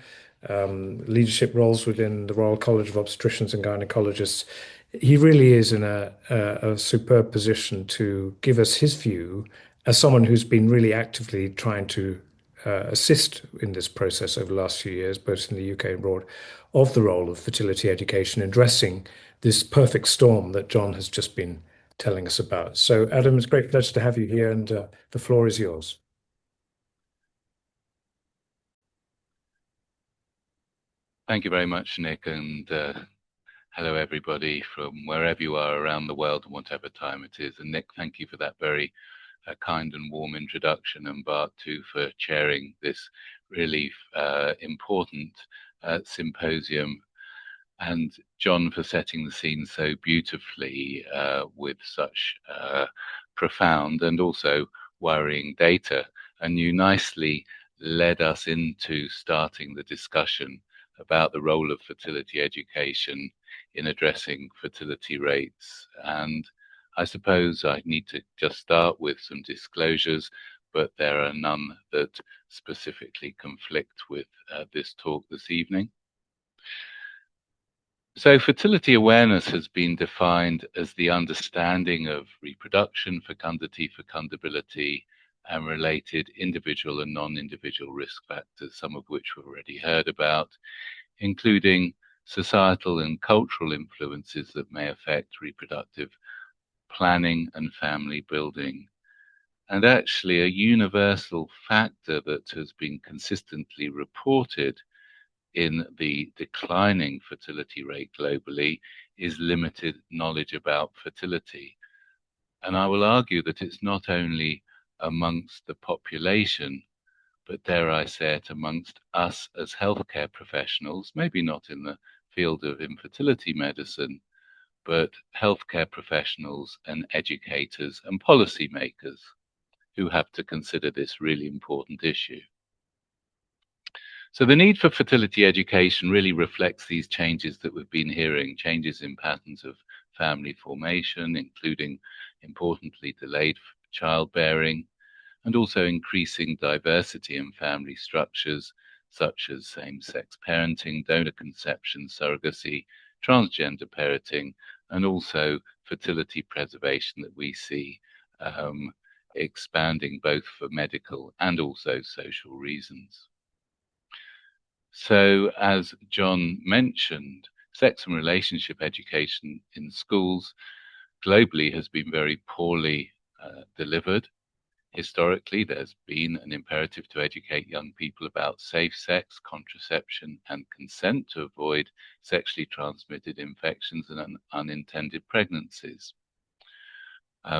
leadership roles within the Royal College of Obstetricians and Gynecologists, he really is in a superb position to give us his view as someone who's been really actively trying to assist in this process over the last few years, both in the UK and abroad, of the role of fertility education in addressing this perfect storm that John has just been telling us about. So, Adam, it's a great pleasure to have you here, and the floor is yours. Thank you very much, Nick, and hello everybody from wherever you are around the world and whatever time it is. And Nick, thank you for that very kind and warm introduction, and Bart too for chairing this really important symposium, and John for setting the scene so beautifully with such profound and also worrying data. And you nicely led us into starting the discussion about the role of fertility education in addressing fertility rates. And I suppose I need to just start with some disclosures, but there are none that specifically conflict with this talk this evening. So fertility awareness has been defined as the understanding of reproduction, fecundity, fecundability, and related individual and non-individual risk factors, some of which we've already heard about, including societal and cultural influences that may affect reproductive planning and family building. And actually, a universal factor that has been consistently reported in the declining fertility rate globally is limited knowledge about fertility. And I will argue that it's not only amongst the population, but dare I say it, amongst us as healthcare professionals, maybe not in the field of infertility medicine, but healthcare professionals and educators and policymakers who have to consider this really important issue. So the need for fertility education really reflects these changes that we've been hearing, changes in patterns of family formation, including, importantly, delayed childbearing, and also increasing diversity in family structures, such as same-sex parenting, donor conception, surrogacy, transgender parenting, and also fertility preservation that we see expanding both for medical and also social reasons. So, as John mentioned, sex and relationship education in schools globally has been very poorly delivered. Historically, there's been an imperative to educate young people about safe sex, contraception, and consent to avoid sexually transmitted infections and unintended pregnancies.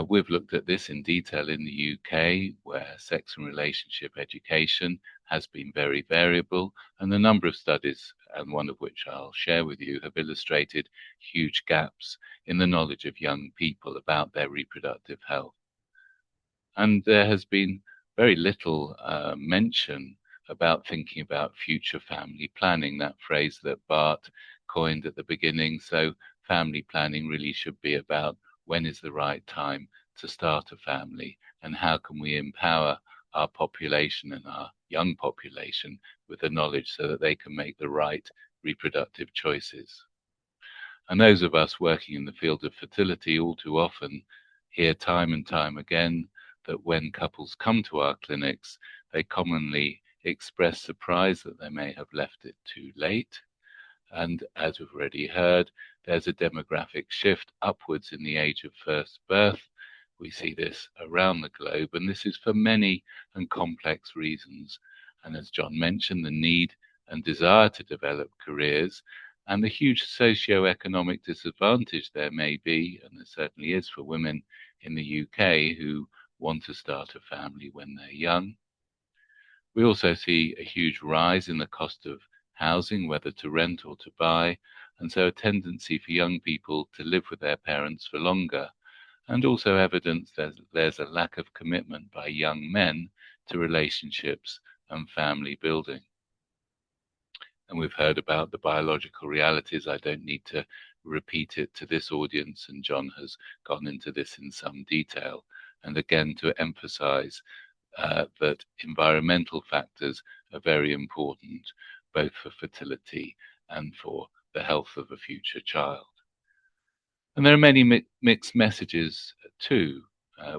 We've looked at this in detail in the UK, where sex and relationship education has been very variable, and a number of studies, and one of which I'll share with you, have illustrated huge gaps in the knowledge of young people about their reproductive health. And there has been very little mention about thinking about future family planning, that phrase that Bart coined at the beginning. So family planning really should be about when is the right time to start a family, and how can we empower our population and our young population with the knowledge so that they can make the right reproductive choices. And those of us working in the field of fertility all too often hear time and time again that when couples come to our clinics, they commonly express surprise that they may have left it too late. And as we've already heard, there's a demographic shift upwards in the age of first birth. We see this around the globe, and this is for many and complex reasons. And as John mentioned, the need and desire to develop careers and the huge socio-economic disadvantage there may be, and there certainly is for women in the UK who want to start a family when they're young. We also see a huge rise in the cost of housing, whether to rent or to buy, and so a tendency for young people to live with their parents for longer, and also evidence that there's a lack of commitment by young men to relationships and family building. And we've heard about the biological realities. I don't need to repeat it to this audience, and John has gone into this in some detail. And again, to emphasize that environmental factors are very important, both for fertility and for the health of a future child. And there are many mixed messages too,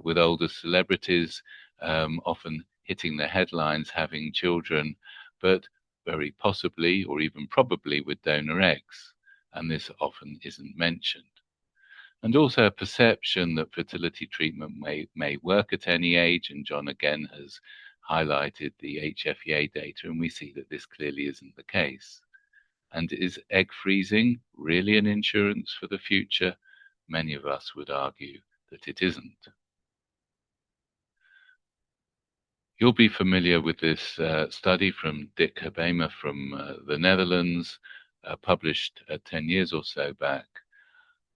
with older celebrities often hitting the headlines having children, but very possibly or even probably with donor eggs, and this often isn't mentioned. And also a perception that fertility treatment may work at any age, and John again has highlighted the HFEA data, and we see that this clearly isn't the case. And is egg freezing really an insurance for the future? Many of us would argue that it isn't. You'll be familiar with this study from Dick Habema from the Netherlands, published 10 years or so back,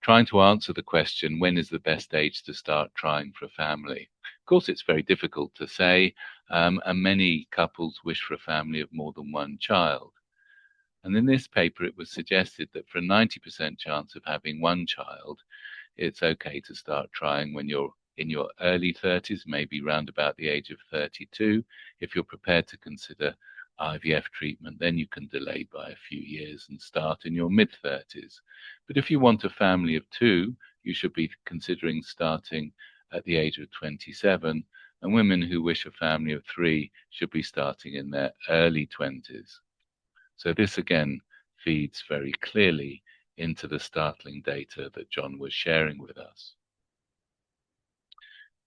trying to answer the question, when is the best age to start trying for a family? Of course, it's very difficult to say, and many couples wish for a family of more than one child. And in this paper, it was suggested that for a 90% chance of having one child, it's okay to start trying when you're in your early 30s, maybe round about the age of 32. If you're prepared to consider IVF treatment, then you can delay by a few years and start in your mid-30s. But if you want a family of two, you should be considering starting at the age of 27, and women who wish a family of three should be starting in their early 20s. So this again feeds very clearly into the startling data that John was sharing with us.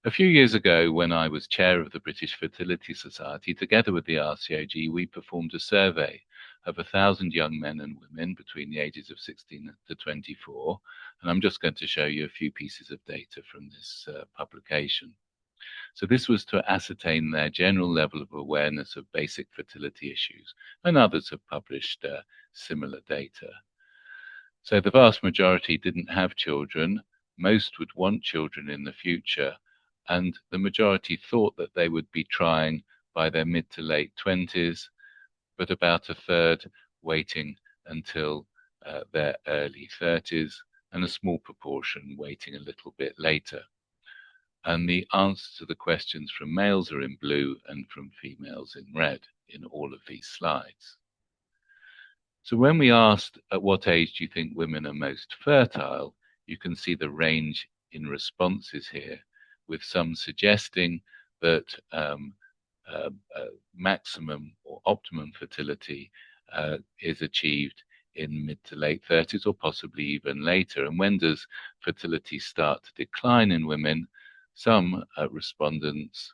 A few years ago, when I was chair of the British Fertility Society, together with the RCOG, we performed a survey of 1,000 young men and women between the ages of 16 to 24. And I'm just going to show you a few pieces of data from this publication. So this was to ascertain their general level of awareness of basic fertility issues, and others have published similar data. So the vast majority didn't have children. Most would want children in the future, and the majority thought that they would be trying by their mid to late 20s, but about a third waiting until their early 30s, and a small proportion waiting a little bit later. And the answers to the questions from males are in blue and from females in red in all of these slides. So when we asked at what age do you think women are most fertile, you can see the range in responses here, with some suggesting that maximum or optimum fertility is achieved in mid to late 30s or possibly even later. And when does fertility start to decline in women? Some respondents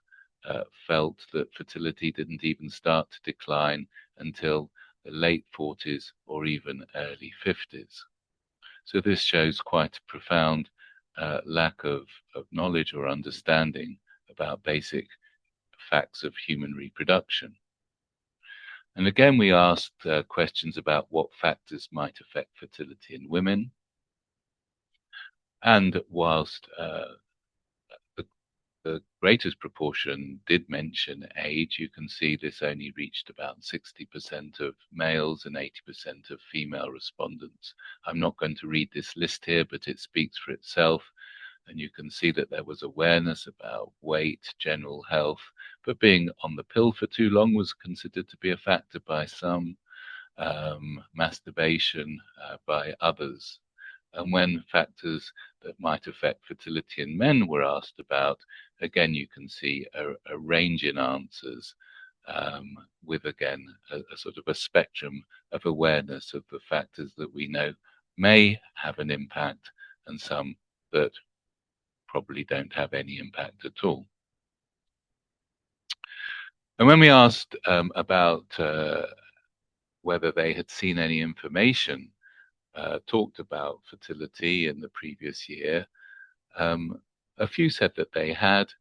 felt that fertility didn't even start to decline until the late 40s or even early 50s. So this shows quite a profound lack of knowledge or understanding about basic facts of human reproduction. And again, we asked questions about what factors might affect fertility in women. And whilst the greatest proportion did mention age, you can see this only reached about 60% of males and 80% of female respondents. I'm not going to read this list here, but it speaks for itself. And you can see that there was awareness about weight, general health, but being on the pill for too long was considered to be a factor by some, masturbation by others. And when factors that might affect fertility in men were asked about, again, you can see a range in answers, with, again, a sort of a spectrum of awareness of the factors that we know may have an impact, and some that probably don't have any impact at all. And when we asked about whether they had seen any information talked about fertility in the previous year, a few said that they had,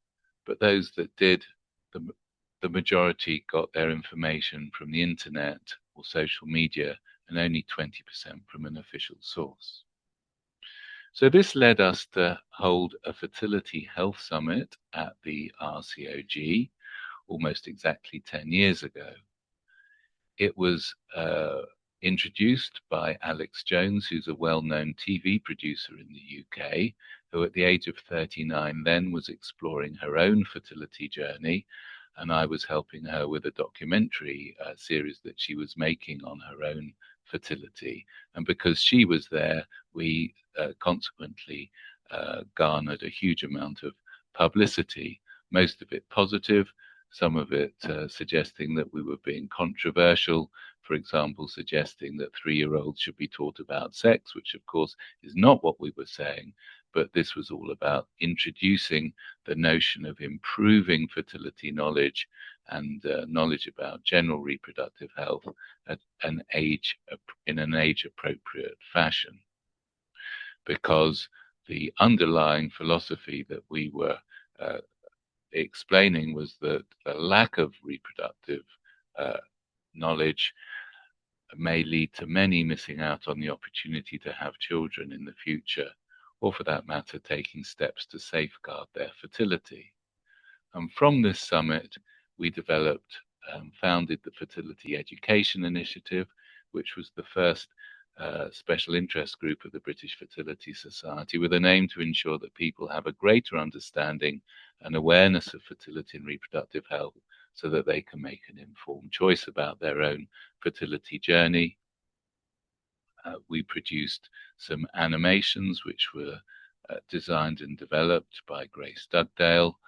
but those that did, the majority got their information from the internet or social media, and only 20% from an official source. So this led us to hold a fertility health summit at the RCOG almost exactly 10 years ago. It was introduced by Alex Jones, who's a well-known TV producer in the UK, who at the age of 39 then was exploring her own fertility journey, and I was helping her with a documentary series that she was making on her own fertility. And because she was there, we consequently garnered a huge amount of publicity, most of it positive, some of it suggesting that we were being controversial, for example, suggesting that 3-year-olds should be taught about sex, which of course is not what we were saying, but this was all about introducing the notion of improving fertility knowledge and knowledge about general reproductive health at an age, in an age-appropriate fashion. Because the underlying philosophy that we were explaining was that the lack of reproductive knowledge may lead to many missing out on the opportunity to have children in the future, or for that matter, taking steps to safeguard their fertility. And from this summit, we developed and founded the Fertility Education Initiative, which was the first special interest group of the British Fertility Society, with an aim to ensure that people have a greater understanding and awareness of fertility and reproductive health, so that they can make an informed choice about their own fertility journey. We produced some animations which were designed and developed by Grace Dugdale,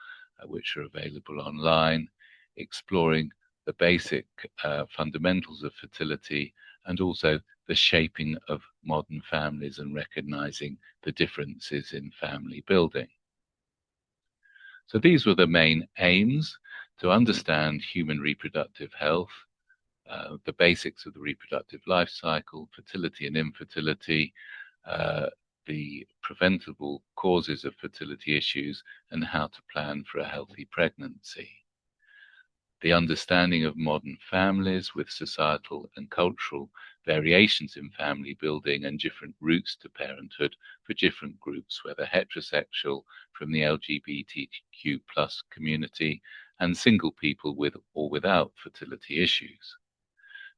which are available online, exploring the basic fundamentals of fertility and also the shaping of modern families and recognizing the differences in family building. So these were the main aims: to understand human reproductive health, the basics of the reproductive life cycle, fertility and infertility, the preventable causes of fertility issues, and how to plan for a healthy pregnancy. The understanding of modern families with societal and cultural variations in family building and different routes to parenthood for different groups, whether heterosexual from the LGBTQ+ community and single people with or without fertility issues.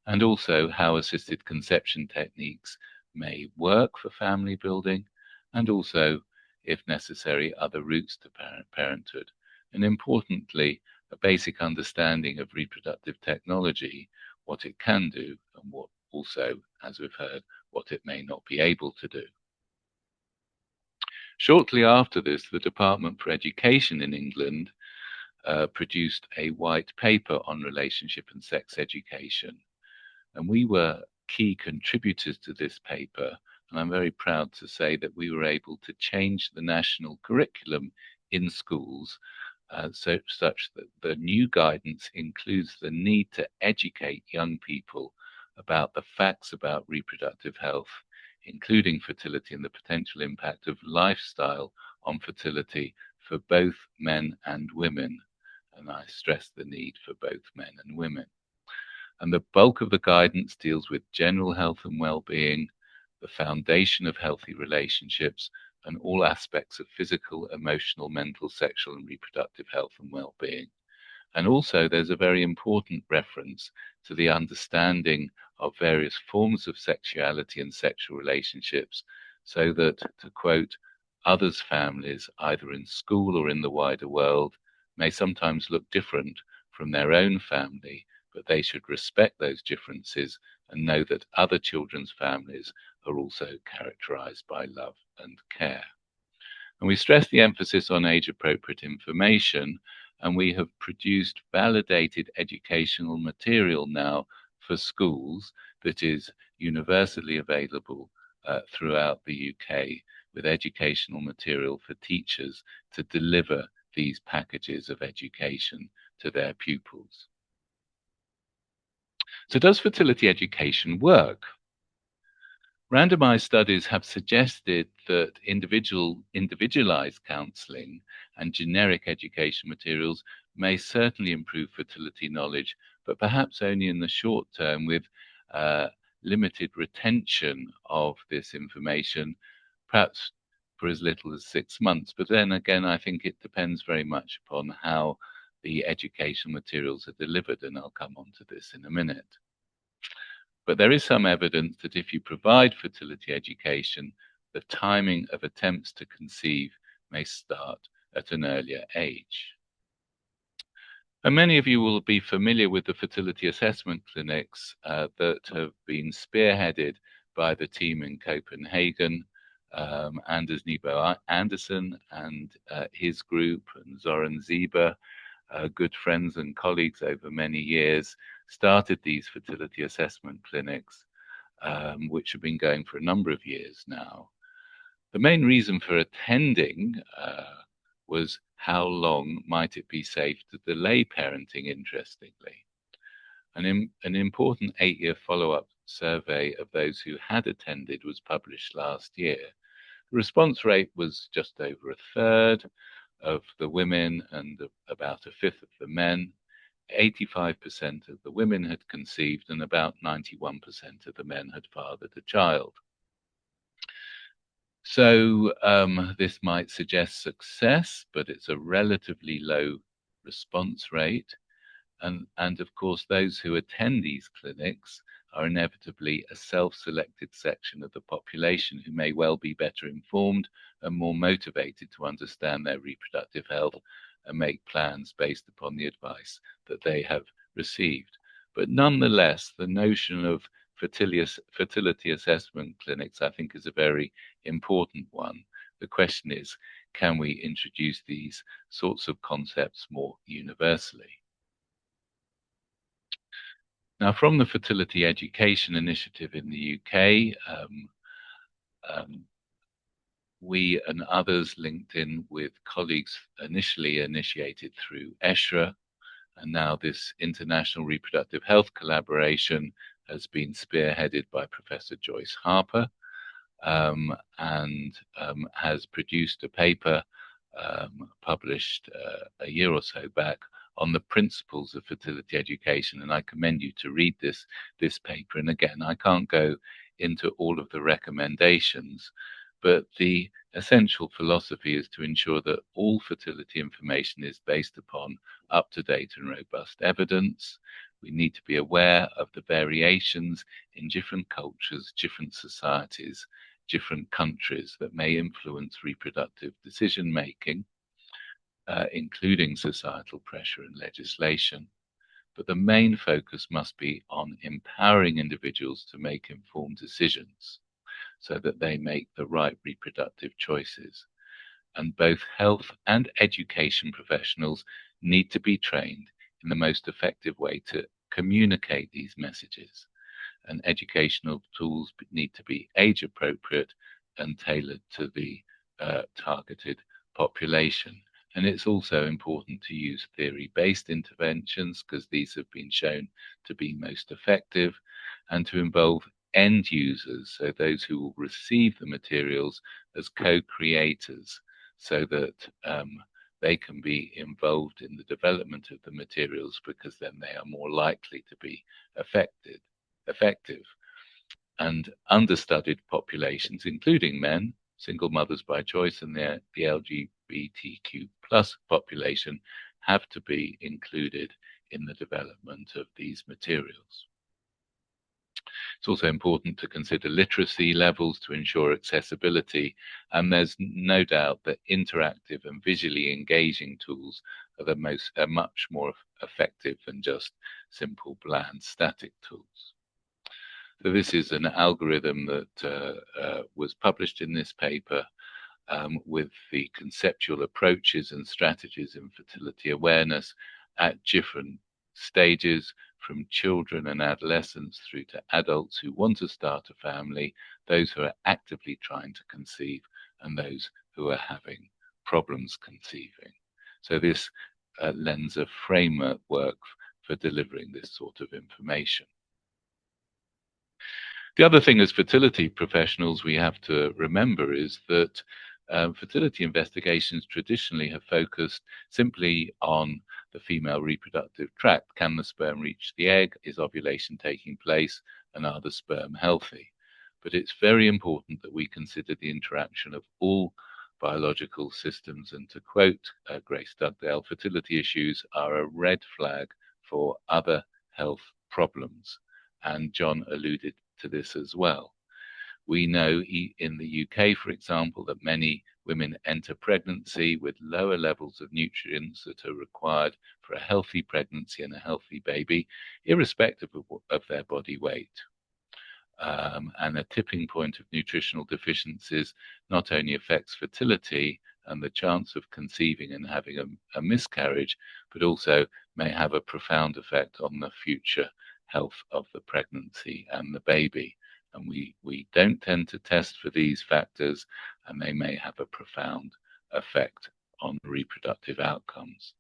And also how assisted conception techniques may work for family building, and also, if necessary, other routes to parenthood. And importantly, a basic understanding of reproductive technology, what it can do, and what also, as we've heard, what it may not be able to do. Shortly after this, the Department for Education in England produced a white paper on relationship and sex education. And we were key contributors to this paper, and I'm very proud to say that we were able to change the national curriculum in schools such that the new guidance includes the need to educate young people about the facts about reproductive health, including fertility and the potential impact of lifestyle on fertility for both men and women. And I stress the need for both men and women. And the bulk of the guidance deals with general health and well-being, the foundation of healthy relationships, and all aspects of physical, emotional, mental, sexual, and reproductive health and well-being. And also there's a very important reference to the understanding of various forms of sexuality and sexual relationships, so that, to quote, others' families, either in school or in the wider world, may sometimes look different from their own family, but they should respect those differences and know that other children's families are also characterized by love and care. And we stress the emphasis on age-appropriate information, and we have produced validated educational material now for schools that is universally available throughout the UK, with educational material for teachers to deliver these packages of education to their pupils. So does fertility education work? Randomized studies have suggested that individualized counseling and generic education materials may certainly improve fertility knowledge, but perhaps only in the short term, with limited retention of this information, perhaps for as little as 6 months. But then again, I think it depends very much upon how the educational materials are delivered, and I'll come on to this in a minute. But there is some evidence that if you provide fertility education, the timing of attempts to conceive may start at an earlier age. And many of you will be familiar with the fertility assessment clinics that have been spearheaded by the team in Copenhagen, Anders Nebo Andersen and his group, and Zoran Ziba, good friends and colleagues over many years, started these fertility assessment clinics, which have been going for a number of years now. The main reason for attending was how long might it be safe to delay parenting, interestingly. An important 8-year follow-up survey of those who had attended was published last year. The response rate was just over a third of the women and about a fifth of the men. 85% of the women had conceived and about 91% of the men had fathered a child. So this might suggest success, but it's a relatively low response rate. And of course, those who attend these clinics are inevitably a self-selected section of the population who may well be better informed and more motivated to understand their reproductive health and make plans based upon the advice that they have received. But nonetheless, the notion of fertility assessment clinics, I think, is a very important one. The question is, can we introduce these sorts of concepts more universally? Now, from the Fertility Education Initiative in the UK, we and others linked in with colleagues initially initiated through ESHRA, and now this international reproductive health collaboration has been spearheaded by Professor Joyce Harper, and has produced a paper published a year or so back on the principles of fertility education, and I commend you to read this paper. And again, I can't go into all of the recommendations, but the essential philosophy is to ensure that all fertility information is based upon up-to-date and robust evidence. We need to be aware of the variations in different cultures, different societies, different countries that may influence reproductive decision-making, including societal pressure and legislation. But the main focus must be on empowering individuals to make informed decisions so that they make the right reproductive choices. And both health and education professionals need to be trained in the most effective way to communicate these messages. And educational tools need to be age appropriate and tailored to the targeted population. And it's also important to use theory-based interventions because these have been shown to be most effective, and to involve end users, so those who will receive the materials, as co-creators, so that they can be involved in the development of the materials, because then they are more likely to be effective. And understudied populations, including men, single mothers by choice, and the LGBTQ plus population, have to be included in the development of these materials. It's also important to consider literacy levels to ensure accessibility, and there's no doubt that interactive and visually engaging tools are much more effective than just simple, bland, static tools. So this is an algorithm that was published in this paper with the conceptual approaches and strategies in fertility awareness at different stages, from children and adolescents through to adults who want to start a family, those who are actively trying to conceive, and those who are having problems conceiving. So this lends a framework for delivering this sort of information. The other thing as fertility professionals we have to remember is that fertility investigations traditionally have focused simply on the female reproductive tract. Can the sperm reach the egg? Is ovulation taking place? And are the sperm healthy? But it's very important that we consider the interaction of all biological systems. And to quote Grace Dugdale, fertility issues are a red flag for other health problems. and John alluded to this as well. We know in the UK, for example, that many women enter pregnancy with lower levels of nutrients that are required for a healthy pregnancy and a healthy baby, irrespective of their body weight. And a tipping point of nutritional deficiencies not only affects fertility and the chance of conceiving and having a miscarriage, but also may have a profound effect on the future health of the pregnancy and the baby. And we don't tend to test for these factors, and they may have a profound effect on reproductive outcomes.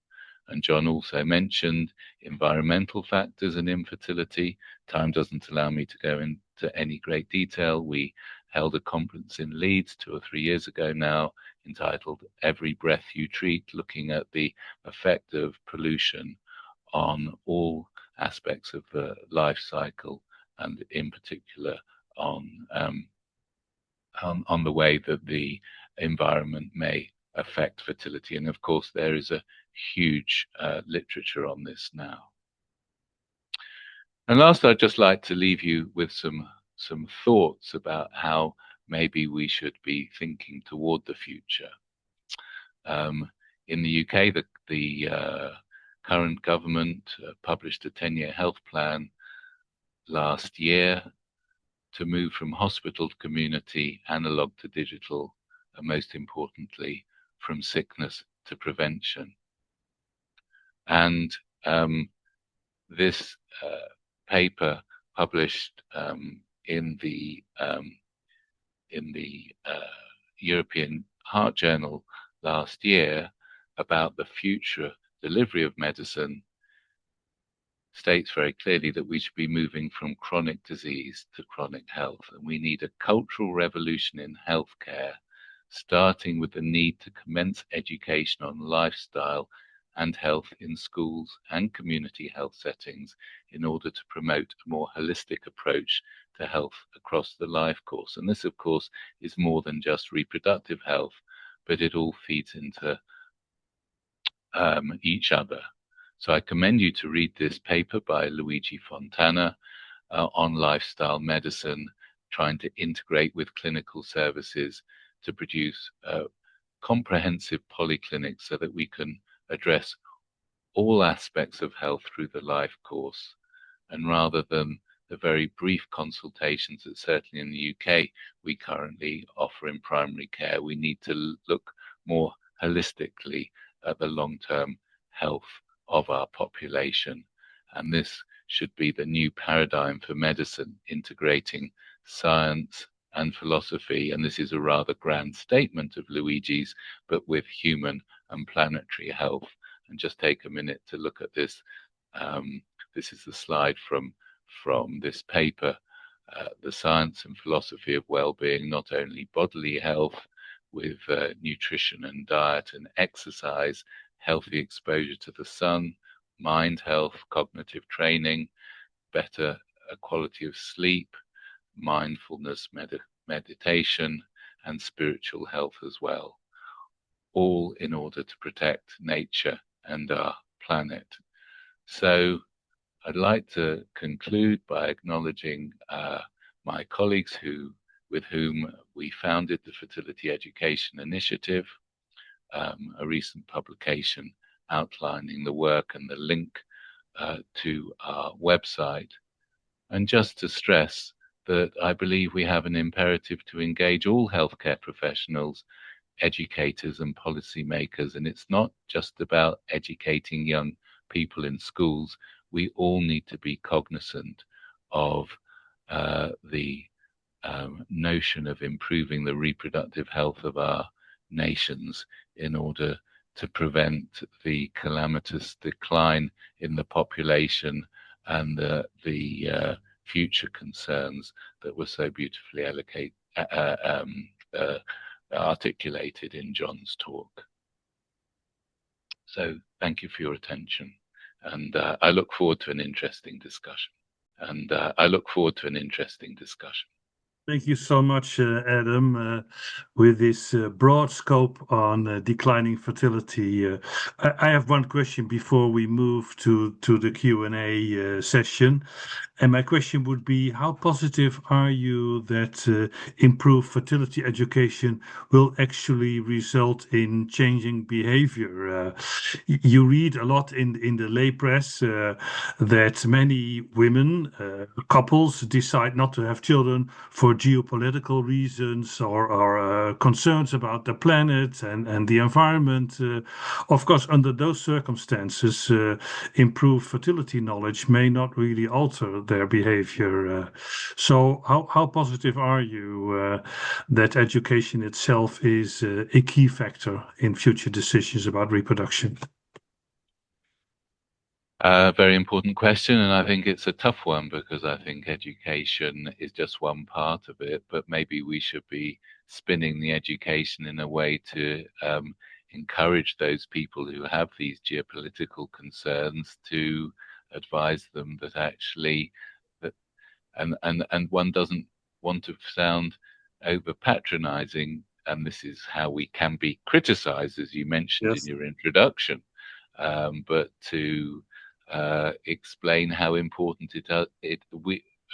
And John also mentioned environmental factors and infertility. Time doesn't allow me to go into any great detail. We held a conference in Leeds 2 or 3 years ago now, entitled Every Breath You Treat, looking at the effect of pollution on all aspects of the life cycle, and in particular on the way that the environment may affect fertility. And of course, there is a huge literature on this now. And last, I'd just like to leave you with some thoughts about how maybe we should be thinking toward the future. In the UK, the current government published a 10-year health plan last year to move from hospital to community, analog to digital, and most importantly, from sickness to prevention. And this paper published in the European Heart Journal last year about the future delivery of medicine states very clearly that we should be moving from chronic disease to chronic health. And we need a cultural revolution in healthcare, starting with the need to commence education on lifestyle and health in schools and community health settings in order to promote a more holistic approach to health across the life course. And this, of course, is more than just reproductive health, but it all feeds into each other. So I commend you to read this paper by Luigi Fontana on lifestyle medicine, trying to integrate with clinical services to produce comprehensive polyclinics so that we can address all aspects of health through the life course. And rather than the very brief consultations that certainly in the UK we currently offer in primary care, we need to look more holistically at the long-term health of our population. And this should be the new paradigm for medicine, integrating science and philosophy. And this is a rather grand statement of Luigi's, but with human and planetary health. And just take a minute to look at this. This is the slide from this paper, the science and philosophy of well-being, not only bodily health with nutrition and diet and exercise, healthy exposure to the sun, mind health, cognitive training, better quality of sleep, mindfulness, meditation, and spiritual health as well, all in order to protect nature and our planet. So I'd like to conclude by acknowledging my colleagues with whom we founded the Fertility Education Initiative, a recent publication outlining the work and the link to our website. And just to stress that I believe we have an imperative to engage all healthcare professionals, educators and policymakers. And it's not just about educating young people in schools. We all need to be cognizant of the notion of improving the reproductive health of our nations in order to prevent the calamitous decline in the population and the future concerns that were so beautifully articulated in John's talk. So thank you for your attention, and I look forward to an interesting discussion. Thank you so much, Adam, with this broad scope on declining fertility. I have one question before we move to the Q&A session. And my question would be, how positive are you that improved fertility education will actually result in changing behavior? You read a lot in the lay press that many women, couples, decide not to have children for geopolitical reasons or concerns about the planet and the environment. Of course, under those circumstances, improved fertility knowledge may not really alter their behavior. So, how positive are you that education itself is a key factor in future decisions about reproduction? Very important question, and I think it's a tough one because I think education is just one part of it, but maybe we should be spinning the education in a way to encourage those people who have these geopolitical concerns to advise them that actually that and one doesn't want to sound over patronizing, and this is how we can be criticized, as you mentioned in Yes. your introduction, but to explain how important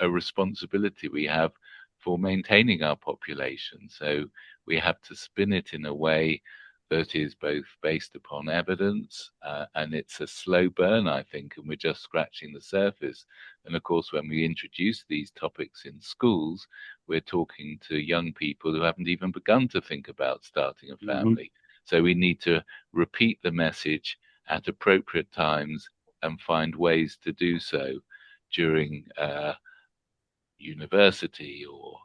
a responsibility we have for maintaining our population. So we have to spin it in a way that is both based upon evidence, and it's a slow burn, I think, and we're just scratching the surface. And of course, when we introduce these topics in schools, we're talking to young people who haven't even begun to think about starting a family. So we need to repeat the message at appropriate times and find ways to do so during university or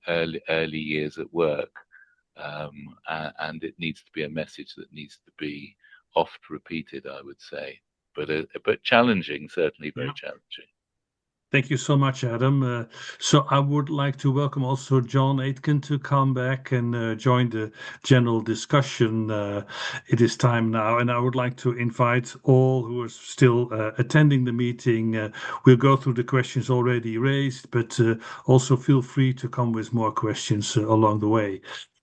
early years at work, and it needs to be a message that needs to be oft repeated, I would say, but challenging, certainly very challenging. Thank you so much, Adam. So I would like to welcome also John Aitken to come back and join the general discussion. It is time now, and I would like to invite all who are still attending the meeting. We'll go through the questions already raised, but also feel free to come with more questions along the way.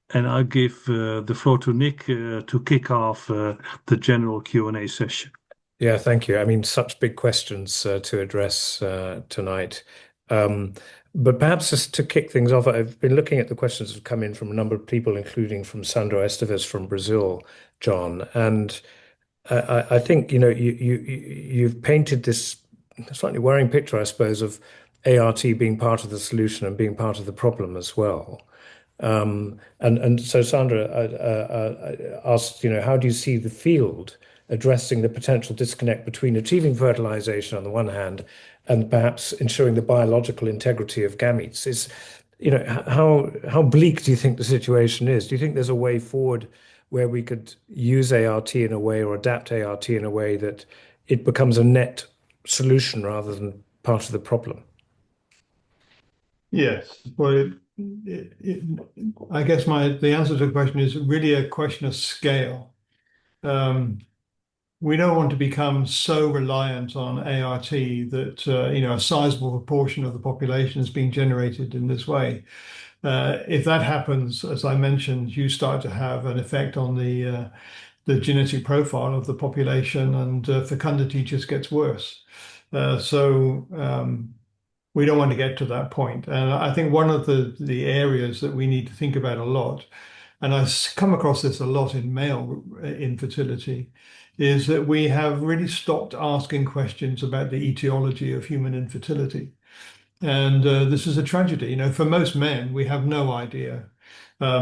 And I'll give the floor to Nick to kick off the general Q&A session. Yeah, thank you. I mean, such big questions to address tonight. But perhaps just to kick things off, I've been looking at the questions that have come in from a number of people, including from Sandro Esteves from Brazil, John. And I think, you've painted this slightly worrying picture, I suppose, of ART being part of the solution and being part of the problem as well. And so Sandra asked, how do you see the field addressing the potential disconnect between achieving fertilization on the one hand and perhaps ensuring the biological integrity of gametes? How bleak do you think the situation is? Do you think there's a way forward where we could use ART in a way or adapt ART in a way that it becomes a net solution rather than part of the problem? Yes. Well, I guess the answer to the question is really a question of scale. We don't want to become so reliant on ART that a sizable proportion of the population is being generated in this way. If that happens, as I mentioned, you start to have an effect on the genetic profile of the population, and fecundity just gets worse. We don't want to get to that point. And I think one of the areas that we need to think about a lot, and I come across this a lot in male infertility, is that we have really stopped asking questions about the etiology of human infertility. And this is a tragedy. For most men, we have no idea.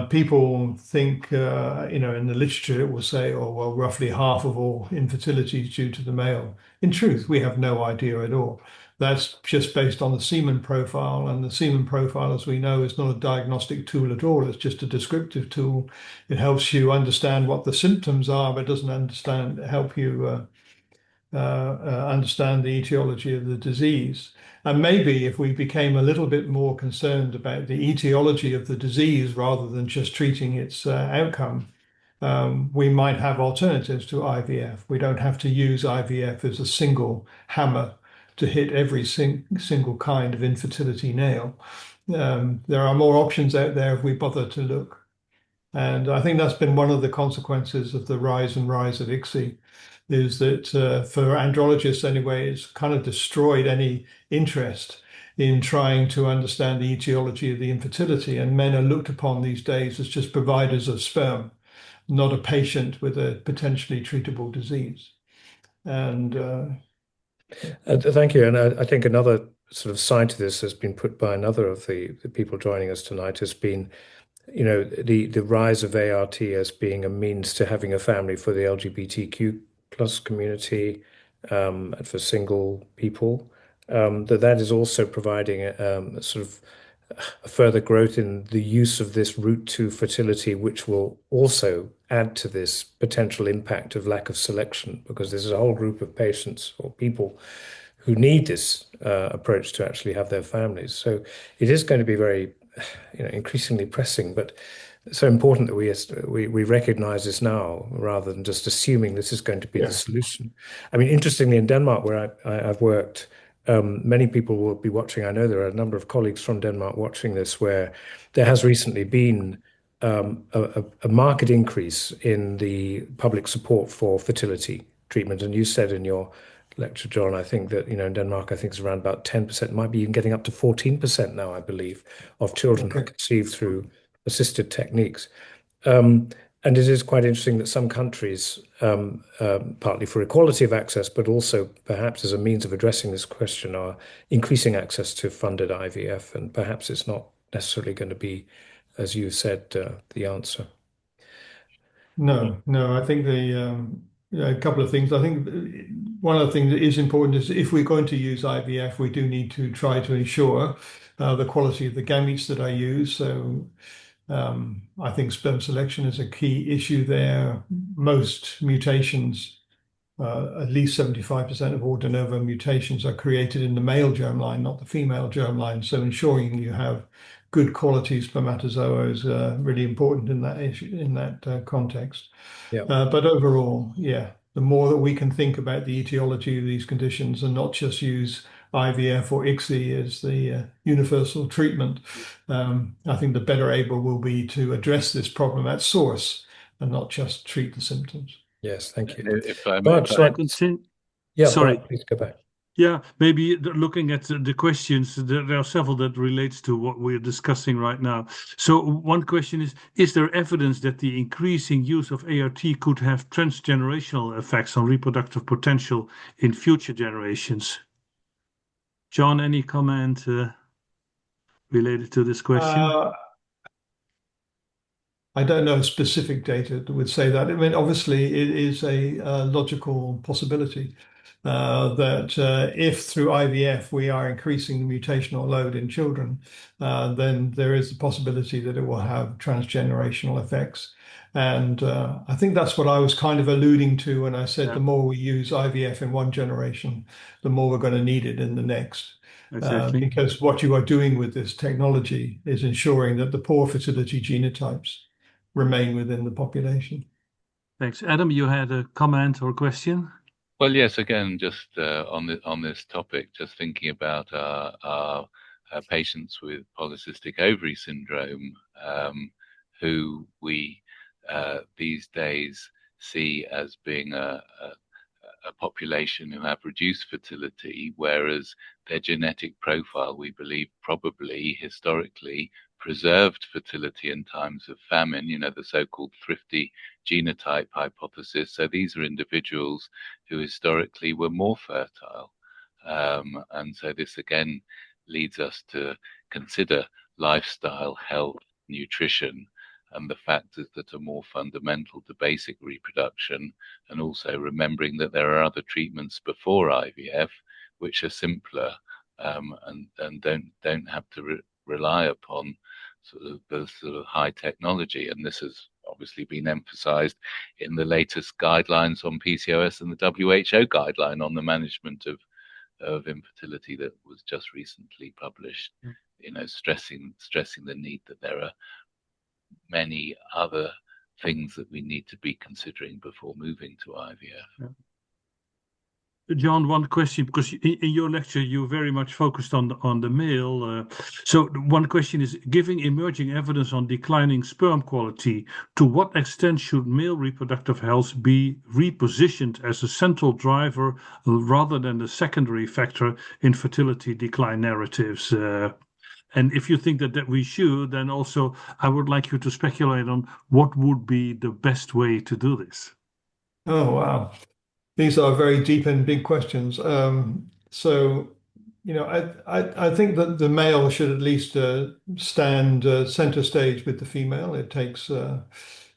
People think, in the literature, it will say, oh, well, roughly half of all infertility is due to the male. In truth, we have no idea at all. That's just based on the semen profile, and the semen profile, as we know, is not a diagnostic tool at all. It's just a descriptive tool. It helps you understand what the symptoms are, but doesn't help you understand the etiology of the disease. And maybe if we became a little bit more concerned about the etiology of the disease rather than just treating its outcome, we might have alternatives to IVF. We don't have to use IVF as a single hammer to hit every single kind of infertility nail. There are more options out there if we bother to look. And I think that's been one of the consequences of the rise of ICSI, is that for andrologists anyway, it's kind of destroyed any interest in trying to understand the etiology of the infertility. And men are looked upon these days as just providers of sperm, not a patient with a potentially treatable disease. And thank you. And I think another sort of side to this has been put by another of the people joining us tonight has been, the rise of ART as being a means to having a family for the LGBTQ plus community, and for single people. That is also providing a sort of a further growth in the use of this route to fertility, which will also add to this potential impact of lack of selection, because there's a whole group of patients or people who need this approach to actually have their families. So it is going to be very, increasingly pressing, but so important that we recognize this now rather than just assuming this is going to be the solution. I mean, interestingly, in Denmark, where I've worked, many people will be watching. I know there are a number of colleagues from Denmark watching this, where there has recently been a marked increase in the public support for fertility treatment. And you said in your lecture, John, I think that, in Denmark, I think it's around about 10%, might be even getting up to 14% now, I believe, of children are conceived through assisted techniques. And it is quite interesting that some countries, partly for equality of access, but also perhaps as a means of addressing this question, are increasing access to funded IVF. And perhaps it's not necessarily going to be, as you said, the answer. No, I think a couple of things. I think one of the things that is important is if we're going to use IVF, we do need to try to ensure the quality of the gametes that I use. So I think sperm selection is a key issue there. Most mutations, at least 75% of all de novo mutations, are created in the male germline, not the female germline. So ensuring you have good quality spermatozoa is really important in that issue, in that context. But overall, the more that we can think about the etiology of these conditions and not just use IVF or ICSI as the universal treatment, I think the better able we'll be to address this problem at source and not just treat the symptoms. Yes, thank you. If I Bart, I continue. Yeah, sorry. Bart, please go back. Yeah, maybe looking at the questions, there are several that relates to what we're discussing right now. So one question is there evidence that the increasing use of ART could have transgenerational effects on reproductive potential in future generations? John, any comment related to this question? I don't know specific data that would say that. I mean, obviously, it is a logical possibility that if through IVF we are increasing the mutational load in children, then there is the possibility that it will have transgenerational effects. And I think that's what I was kind of alluding to when I said the more we use IVF in one generation, the more we're going to need it in the next. Exactly. Because what you are doing with this technology is ensuring that the poor fertility genotypes remain within the population. Thanks. Adam, you had a comment or question? Well, yes, again, just on this topic, just thinking about our patients with polycystic ovary syndrome, who we these days see as being a population who have reduced fertility, whereas their genetic profile, we believe, probably historically preserved fertility in times of famine, the so-called thrifty genotype hypothesis. So these are individuals who historically were more fertile. And so this again leads us to consider lifestyle, health, nutrition, and the factors that are more fundamental to basic reproduction, and also remembering that there are other treatments before IVF which are simpler and don't have to rely upon the high technology. And this has obviously been emphasized in the latest guidelines on PCOS and the WHO guideline on the management of infertility that was just recently published, stressing the need that there are many other things that we need to be considering before moving to IVF. John, one question, because in your lecture you very much focused on the male. So one question is, giving emerging evidence on declining sperm quality, to what extent should male reproductive health be repositioned as a central driver rather than a secondary factor in fertility decline narratives? And if you think that we should, then also I would like you to speculate on what would be the best way to do this. Oh, wow. These are very deep and big questions. So, I think that the male should at least stand center stage with the female. It takes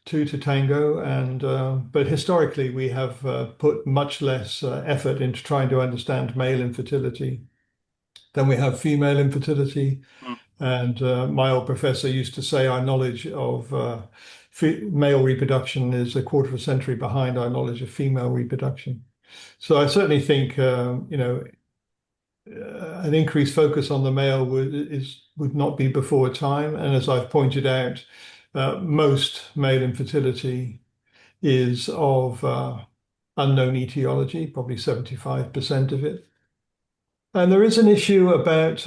two to tango, and but historically we have put much less effort into trying to understand male infertility than we have female infertility. And my old professor used to say our knowledge of male reproduction is a quarter of a century behind our knowledge of female reproduction. So I certainly think an increased focus on the male would not be before time. And as I've pointed out, most male infertility is of unknown etiology, probably 75% of it. And there is an issue about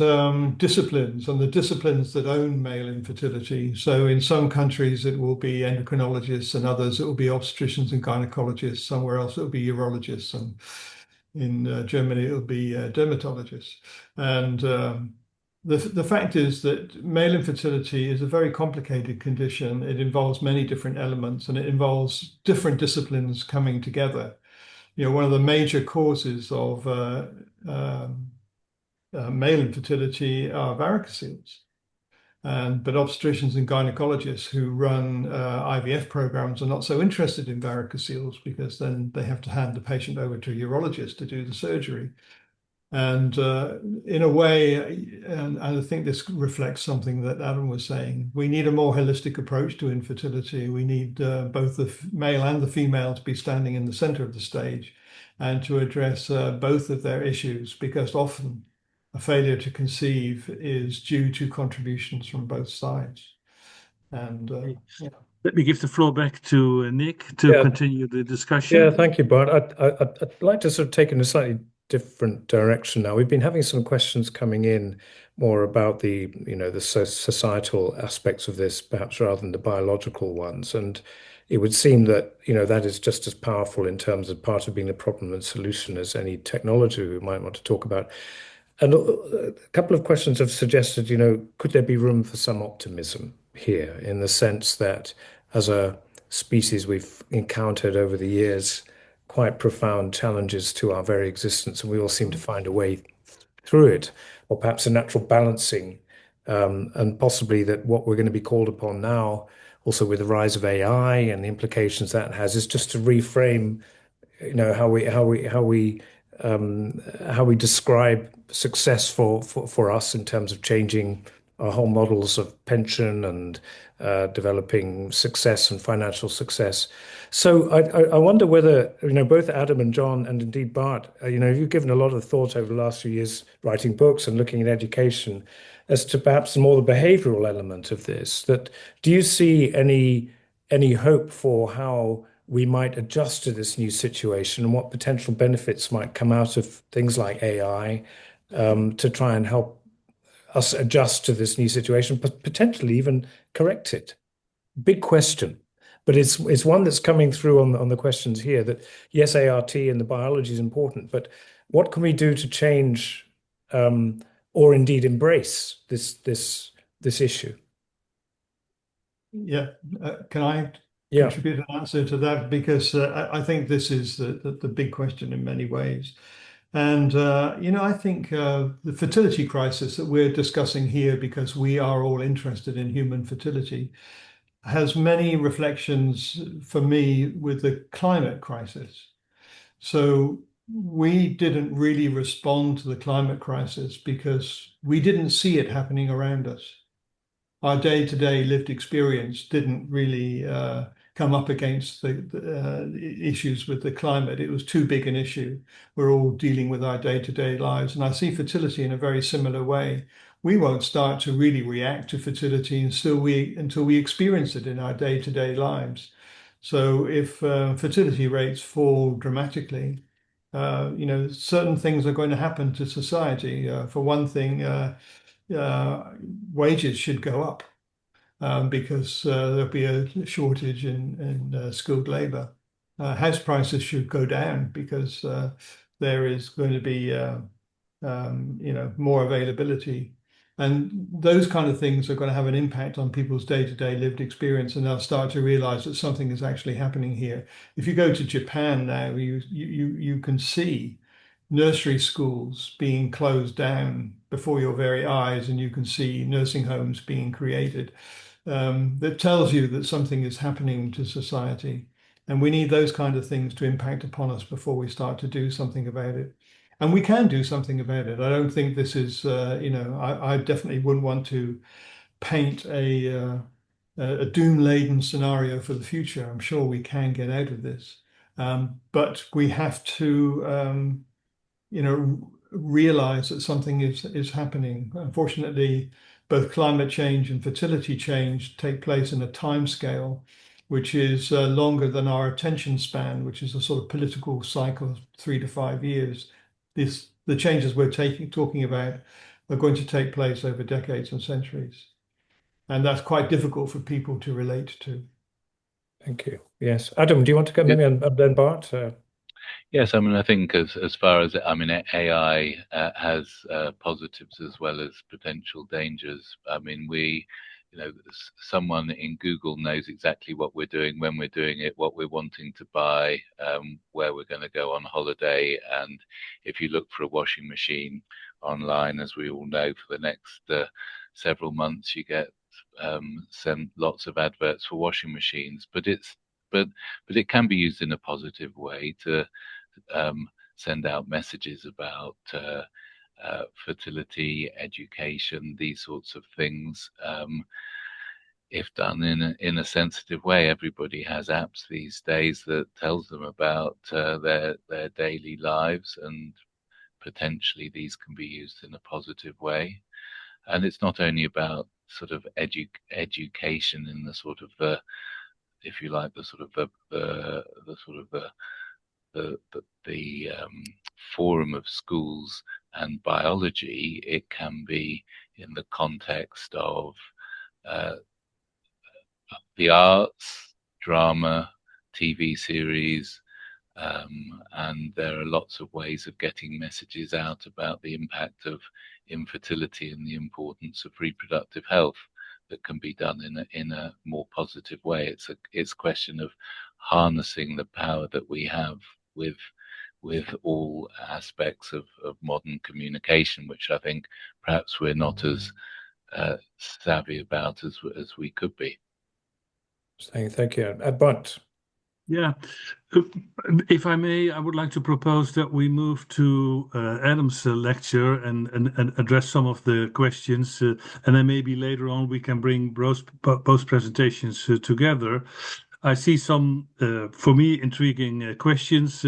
disciplines and the disciplines that own male infertility. So in some countries, it will be endocrinologists, and others, it will be obstetricians and gynecologists. Somewhere else, it will be urologists. And in Germany, it will be dermatologists. And the fact is that male infertility is a very complicated condition. It involves many different elements, and it involves different disciplines coming together. One of the major causes of male infertility are varicoceles. But obstetricians and gynecologists who run IVF programs are not so interested in varicoceles, because then they have to hand the patient over to a urologist to do the surgery. And in a way, and I think this reflects something that Adam was saying, we need a more holistic approach to infertility. We need both the male and the female to be standing in the center of the stage and to address both of their issues, because often a failure to conceive is due to contributions from both sides. And Let me give the floor back to Nick to continue the discussion. Yeah, thank you, Bart. I'd like to sort of take in a slightly different direction now. We've been having some questions coming in more about the societal aspects of this, perhaps rather than the biological ones. And it would seem that that is just as powerful in terms of part of being the problem and solution as any technology we might want to talk about. And a couple of questions have suggested, could there be room for some optimism here, in the sense that as a species we've encountered over the years quite profound challenges to our very existence, and we all seem to find a way through it, or perhaps a natural balancing, and possibly that what we're going to be called upon now, also with the rise of AI and the implications that has, is just to reframe, how we describe success for us in terms of changing our whole models of pension and developing success and financial success. So I wonder whether, both Adam and John, and indeed Bart, you've given a lot of thought over the last few years writing books and looking at education as to perhaps more the behavioral element of this. That do you see any hope for how we might adjust to this new situation, and what potential benefits might come out of things like AI to try and help us adjust to this new situation, but potentially even correct it? Big question, but it's one that's coming through on the questions here. That yes, ART and the biology is important, but what can we do to change or indeed embrace this issue? Yeah, can I contribute an answer to that? Because I think this is the big question in many ways. And, I think the fertility crisis that we're discussing here, because we are all interested in human fertility, has many reflections for me with the climate crisis. So we didn't really respond to the climate crisis because we didn't see it happening around us. Our day-to-day lived experience didn't really come up against the issues with the climate. It was too big an issue. We're all dealing with our day-to-day lives. And I see fertility in a very similar way. We won't start to really react to fertility until we experience it in our day-to-day lives. So if fertility rates fall dramatically, Certain things are going to happen to society. For one thing, wages should go up because there'll be a shortage in skilled labor. House prices should go down because there is going to be more availability. And those kind of things are going to have an impact on people's day-to-day lived experience, and they'll start to realize that something is actually happening here. If you go to Japan now, you can see nursery schools being closed down before your very eyes, and you can see nursing homes being created. That tells you that something is happening to society. And we need those kind of things to impact upon us before we start to do something about it. And we can do something about it. I don't think this is, I definitely wouldn't want to paint a doom-laden scenario for the future. I'm sure we can get out of this. But we have to, realize that something is happening. Unfortunately, both climate change and fertility change take place in a time scale which is longer than our attention span, which is a sort of political cycle of 3 to 5 years. The changes we're talking about are going to take place over decades and centuries. And that's quite difficult for people to relate to. Thank you. Yes. Adam, do you want to come in and then Bart? Yes, I mean, I think as far as, I mean, AI has positives as well as potential dangers. I mean, someone in Google knows exactly what we're doing, when we're doing it, what we're wanting to buy, where we're going to go on holiday. And if you look for a washing machine online, as we all know, for the next several months, you get sent lots of adverts for washing machines. But it can be used in a positive way to send out messages about fertility, education, these sorts of things. If done in a sensitive way. Everybody has apps these days that tells them about their daily lives, and potentially these can be used in a positive way. And it's not only about sort of education in the sort of if you like, the sort of the forum of schools and biology. It can be in the context of the arts, drama, TV series, and there are lots of ways of getting messages out about the impact of infertility and the importance of reproductive health that can be done in a more positive way. It's a question of harnessing the power that we have with all aspects of modern communication, which I think perhaps we're not as savvy about as we could be. Thank you. Bart. Yeah, if I may, I would like to propose that we move to Adam's lecture and address some of the questions, and then maybe later on we can bring both presentations together. I see some, for me, intriguing questions.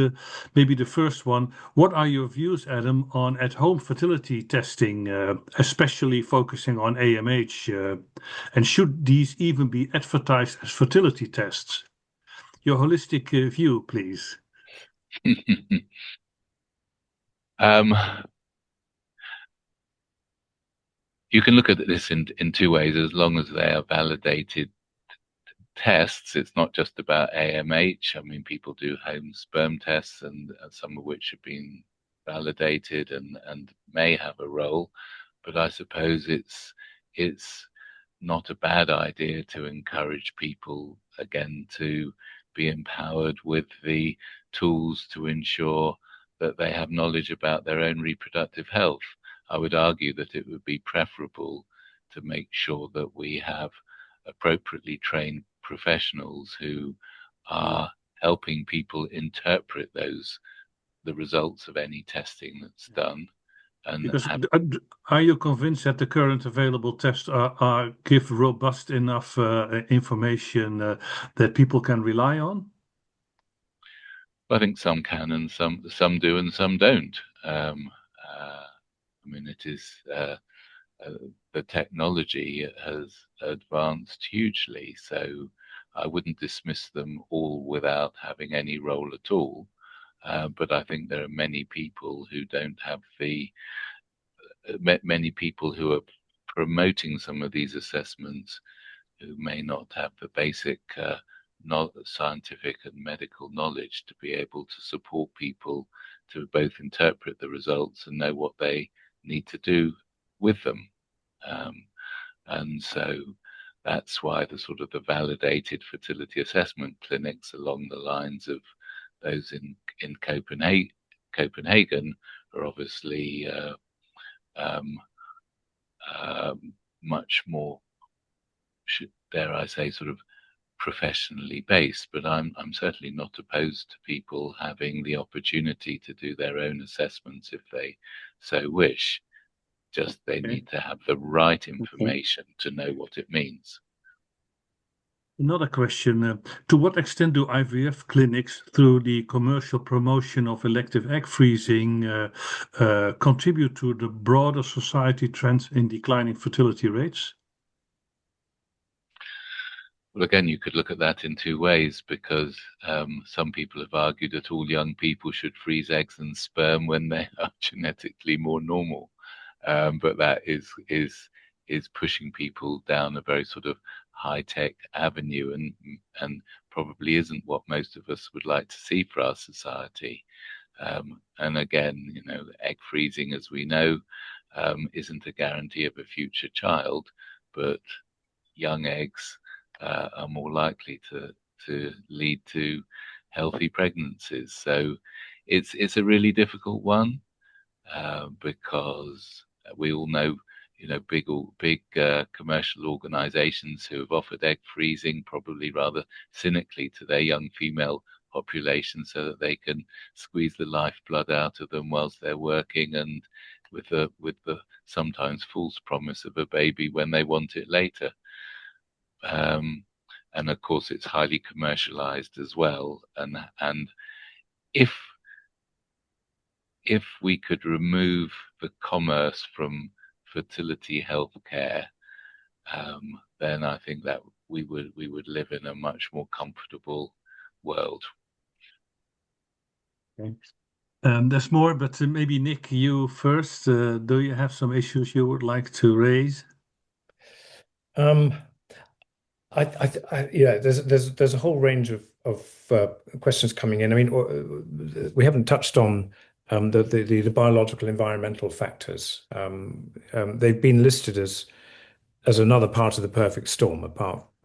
Maybe the first one: what are your views, Adam, on at-home fertility testing, especially focusing on AMH, and should these even be advertised as fertility tests? Your holistic view, please. You can look at this in two ways. As long as they are validated tests, it's not just about AMH. I mean, people do home sperm tests, and some of which have been validated and may have a role. But I suppose it's not a bad idea to encourage people again to be empowered with the tools to ensure that they have knowledge about their own reproductive health. I would argue that it would be preferable to make sure that we have appropriately trained professionals who are helping people interpret the results of any testing that's done. And because are you convinced that the current available tests give robust enough information that people can rely on? I think some can, and some do, and some don't. I mean, it is the technology has advanced hugely, so I wouldn't dismiss them all without having any role at all. But I think there are many people who don't have many people who are promoting some of these assessments who may not have the basic scientific and medical knowledge to be able to support people to both interpret the results and know what they need to do with them. And so that's why the validated fertility assessment clinics along the lines of those in Copenhagen are obviously much more, dare I say, professionally based. But I'm certainly not opposed to people having the opportunity to do their own assessments if they so wish. Just they need to have the right information to know what it means. Another question, to what extent do IVF clinics, through the commercial promotion of elective egg freezing, contribute to the broader society trends in declining fertility rates? Well, again, you could look at that in two ways, because some people have argued that all young people should freeze eggs and sperm when they are genetically more normal. But that is pushing people down a very high-tech avenue, and probably isn't what most of us would like to see for our society. And again, egg freezing, as we know, isn't a guarantee of a future child, but young eggs are more likely to lead to healthy pregnancies. So it's a really difficult one, because we all know, big commercial organizations who have offered egg freezing, probably rather cynically, to their young female population so that they can squeeze the lifeblood out of them whilst they're working, and with the sometimes false promise of a baby when they want it later. And of course it's highly commercialized as well. And if we could remove the commerce from fertility healthcare, then I think that we would live in a much more comfortable world. Okay. There's more, but maybe Nick, you first. Do you have some issues you would like to raise? Yeah, there's a whole range of questions coming in. I mean, we haven't touched on the biological environmental factors. They've been listed as another part of the perfect storm,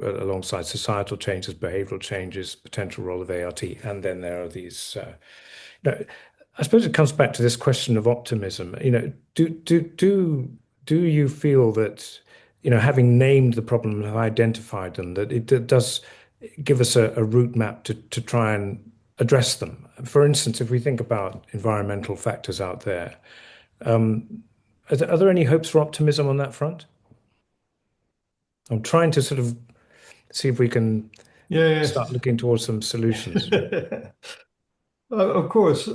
alongside societal changes, behavioral changes, potential role of ART, and then there are these. I suppose it comes back to this question of optimism. Do you feel that, having named the problem and identified them, that it does give us a route map to try and address them? For instance, if we think about environmental factors out there, are there any hopes for optimism on that front? I'm trying to see if we can start looking towards some solutions. Of course,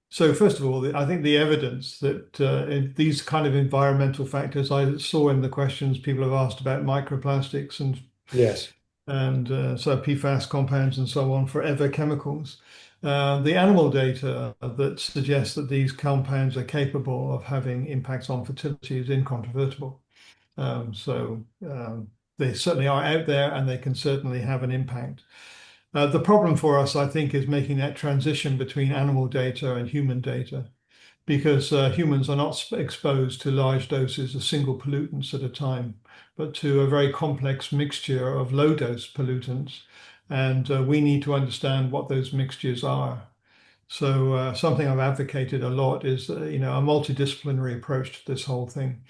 so first of all, I think the evidence that these kind of environmental factors, I saw in the questions people have asked about microplastics and yes, and so PFAS compounds and so on, forever chemicals. The animal data that suggests that these compounds are capable of having impacts on fertility is incontrovertible. They certainly are out there, and they can certainly have an impact. The problem for us, I think, is making that transition between animal data and human data, because humans are not exposed to large doses of single pollutants at a time, but to a very complex mixture of low-dose pollutants, and we need to understand what those mixtures are. So something I've advocated a lot is a multidisciplinary approach to this whole thing.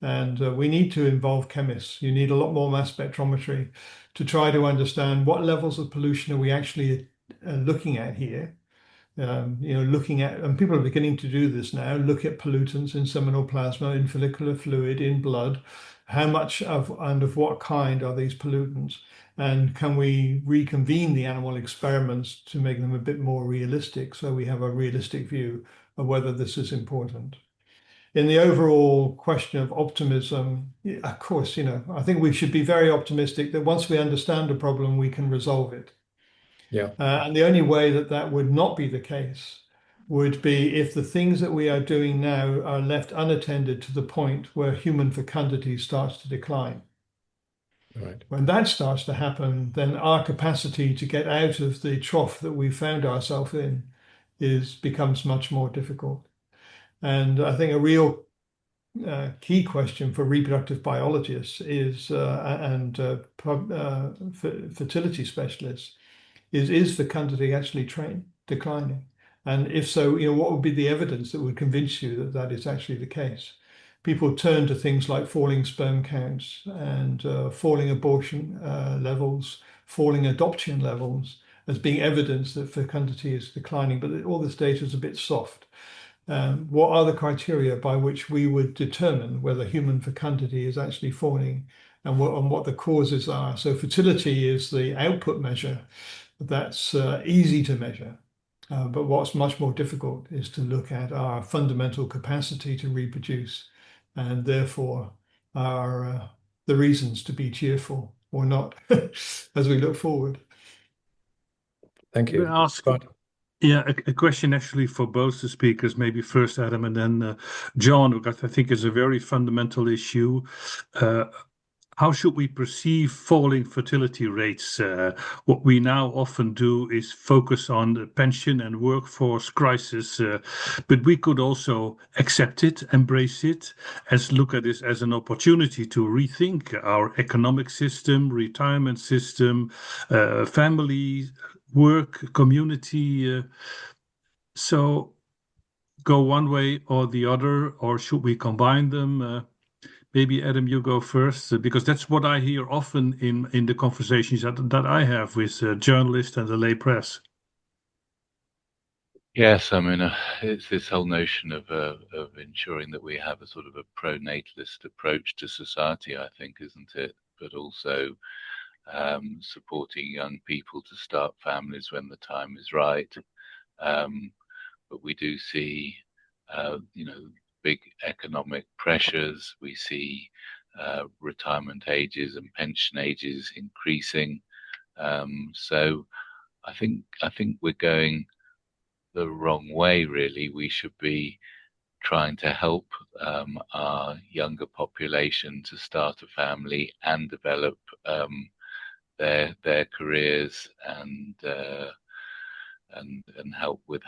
And we need to involve chemists. You need a lot more mass spectrometry to try to understand what levels of pollution are we actually looking at here. Looking at, and people are beginning to do this now, look at pollutants in seminal plasma, in follicular fluid, in blood. How much of and of what kind are these pollutants? And can we reconvene the animal experiments to make them a bit more realistic, so we have a realistic view of whether this is important? In the overall question of optimism, of course, I think we should be very optimistic that once we understand a problem, we can resolve it. Yeah. And the only way that that would not be the case would be if the things that we are doing now are left unattended to the point where human fecundity starts to decline. Right. When that starts to happen, then our capacity to get out of the trough that we found ourselves in becomes much more difficult. And I think a real key question for reproductive biologists and fertility specialists is fecundity actually declining? And if so, what would be the evidence that would convince you that that is actually the case? People turn to things like falling sperm counts and falling abortion levels, falling adoption levels as being evidence that fecundity is declining, but all this data is a bit soft. What are the criteria by which we would determine whether human fecundity is actually falling and what the causes are? So fertility is the output measure that's easy to measure. But what's much more difficult is to look at our fundamental capacity to reproduce and therefore the reasons to be cheerful or not as we look forward. Thank May you. I ask, yeah, a question actually for both the speakers, maybe first Adam and then John, because I think it's a very fundamental issue. How should we perceive falling fertility rates? What we now often do is focus on the pension and workforce crisis, but we could also accept it, embrace it, as look at this as an opportunity to rethink our economic system, retirement system, family, work, community. So go one way or the other, or should we combine them? Maybe Adam, you go first, because that's what I hear often in the conversations that I have with journalists and the lay press. Yes, I mean, it's this whole notion of ensuring that we have a sort of a pro-natalist approach to society, I think, isn't it? But also supporting young people to start families when the time is right. But we do see, big economic pressures. We see retirement ages and pension ages increasing. So I think we're going the wrong way, really. We should be trying to help our younger population to start a family and develop their careers and help with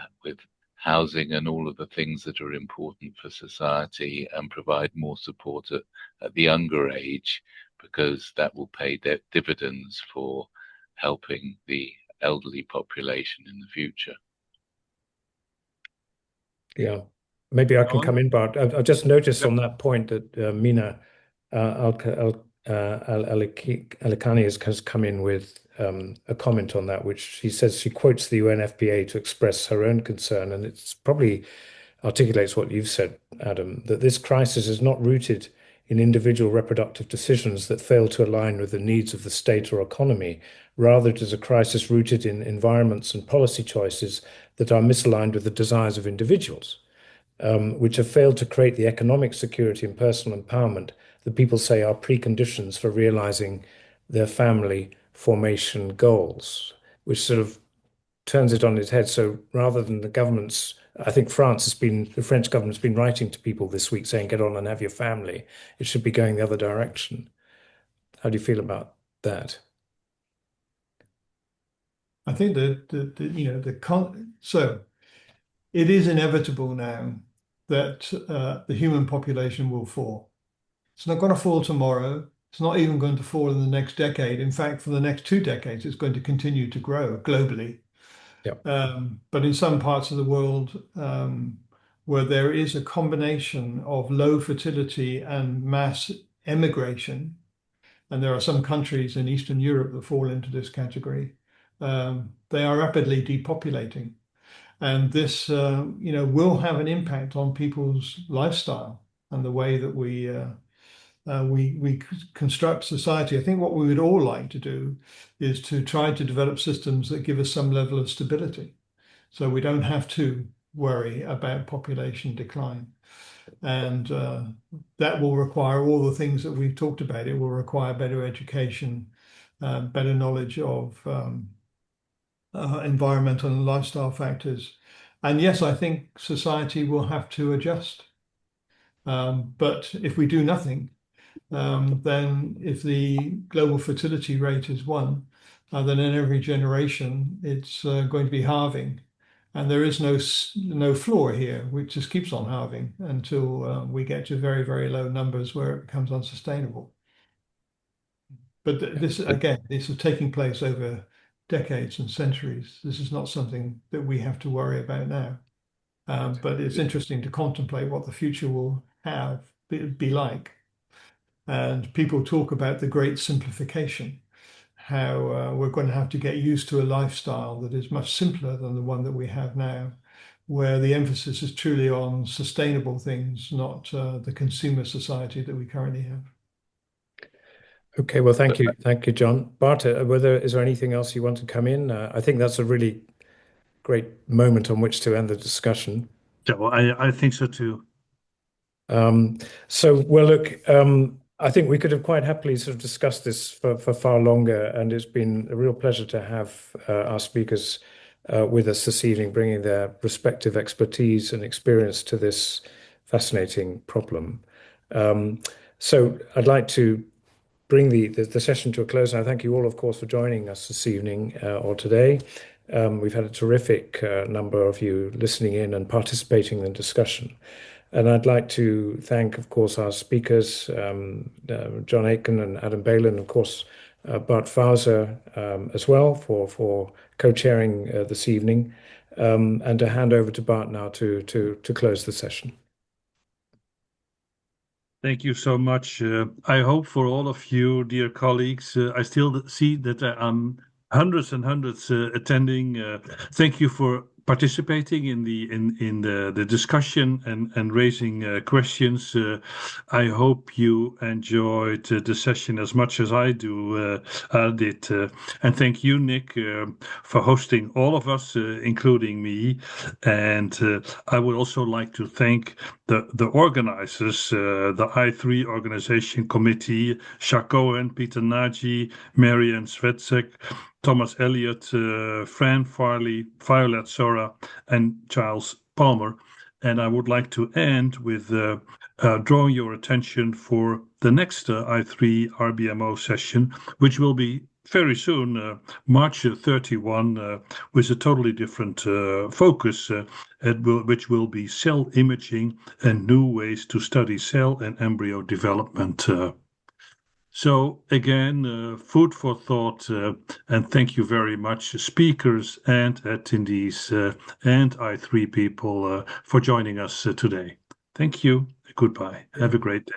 housing and all of the things that are important for society, and provide more support at the younger age, because that will pay dividends for helping the elderly population in the future. Yeah, maybe I can come in, Bart. I've just noticed on that point that Mina Alikani has come in with a comment on that, which she says she quotes the UNFPA to express her own concern, and it's probably articulates what you've said, Adam, that this crisis is not rooted in individual reproductive decisions that fail to align with the needs of the state or economy. Rather, it is a crisis rooted in environments and policy choices that are misaligned with the desires of individuals, which have failed to create the economic security and personal empowerment that people say are preconditions for realizing their family formation goals, which sort of turns it on its head. So rather than the government's, I think the French government's been writing to people this week saying, get on and have your family. It should be going the other direction. How do you feel about that? I think so it is inevitable now that the human population will fall. It's not going to fall tomorrow. It's not even going to fall in the next decade. In fact, for the next 2 decades, it's going to continue to grow globally. Yeah. But in some parts of the world where there is a combination of low fertility and mass emigration, and there are some countries in Eastern Europe that fall into this category, they are rapidly depopulating. And this, will have an impact on people's lifestyle and the way that we construct society. I think what we would all like to do is to try to develop systems that give us some level of stability, so we don't have to worry about population decline. And that will require all the things that we've talked about. It will require better education, better knowledge of environmental and lifestyle factors. And yes, I think society will have to adjust. But if we do nothing, then if the global fertility rate is 1, then in every generation it's going to be halving. And there is no floor here, which just keeps on halving until we get to very, very low numbers where it becomes unsustainable. But this, again, this is taking place over decades and centuries. This is not something that we have to worry about now. But it's interesting to contemplate what the future will be like. And people talk about the great simplification, how we're going to have to get used to a lifestyle that is much simpler than the one that we have now, where the emphasis is truly on sustainable things, not the consumer society that we currently have. Okay, well, thank you, John. Bart, is there anything else you want to come in? I think that's a really great moment on which to end the discussion. So I think so too. Well, look, I think we could have quite happily sort of discussed this for far longer, and it's been a real pleasure to have our speakers with us this evening, bringing their respective expertise and experience to this fascinating problem. So I'd like to bring the session to a close. And I thank you all, of course, for joining us this evening or today. We've had a terrific number of you listening in and participating in the discussion. And I'd like to thank, of course, our speakers, John Aitken and Adam Balen, of course, Bart Fauser as well for co-chairing this evening, and to hand over to Bart now to close the session. Thank you so much. I hope for all of you, dear colleagues, I still see that there are hundreds and hundreds attending. Thank you for participating in the discussion and raising questions. I hope you enjoyed the session as much as I did. And thank you, Nick, for hosting all of us, including me. And I would also like to thank the organizers, the I3 Organization Committee, Jacques Cohen, Peter Nagy, Marian Svetzek, Thomas Elliott, Fran Farley, Violet Sora, and Charles Palmer. And I would like to end with drawing your attention for the next I3 RBMO session, which will be very soon, March 31, with a totally different focus, which will be cell imaging and new ways to study cell and embryo development. So again, food for thought, and thank you very much, speakers and attendees and I3 people for joining us today. Thank you. Goodbye. Have a great day.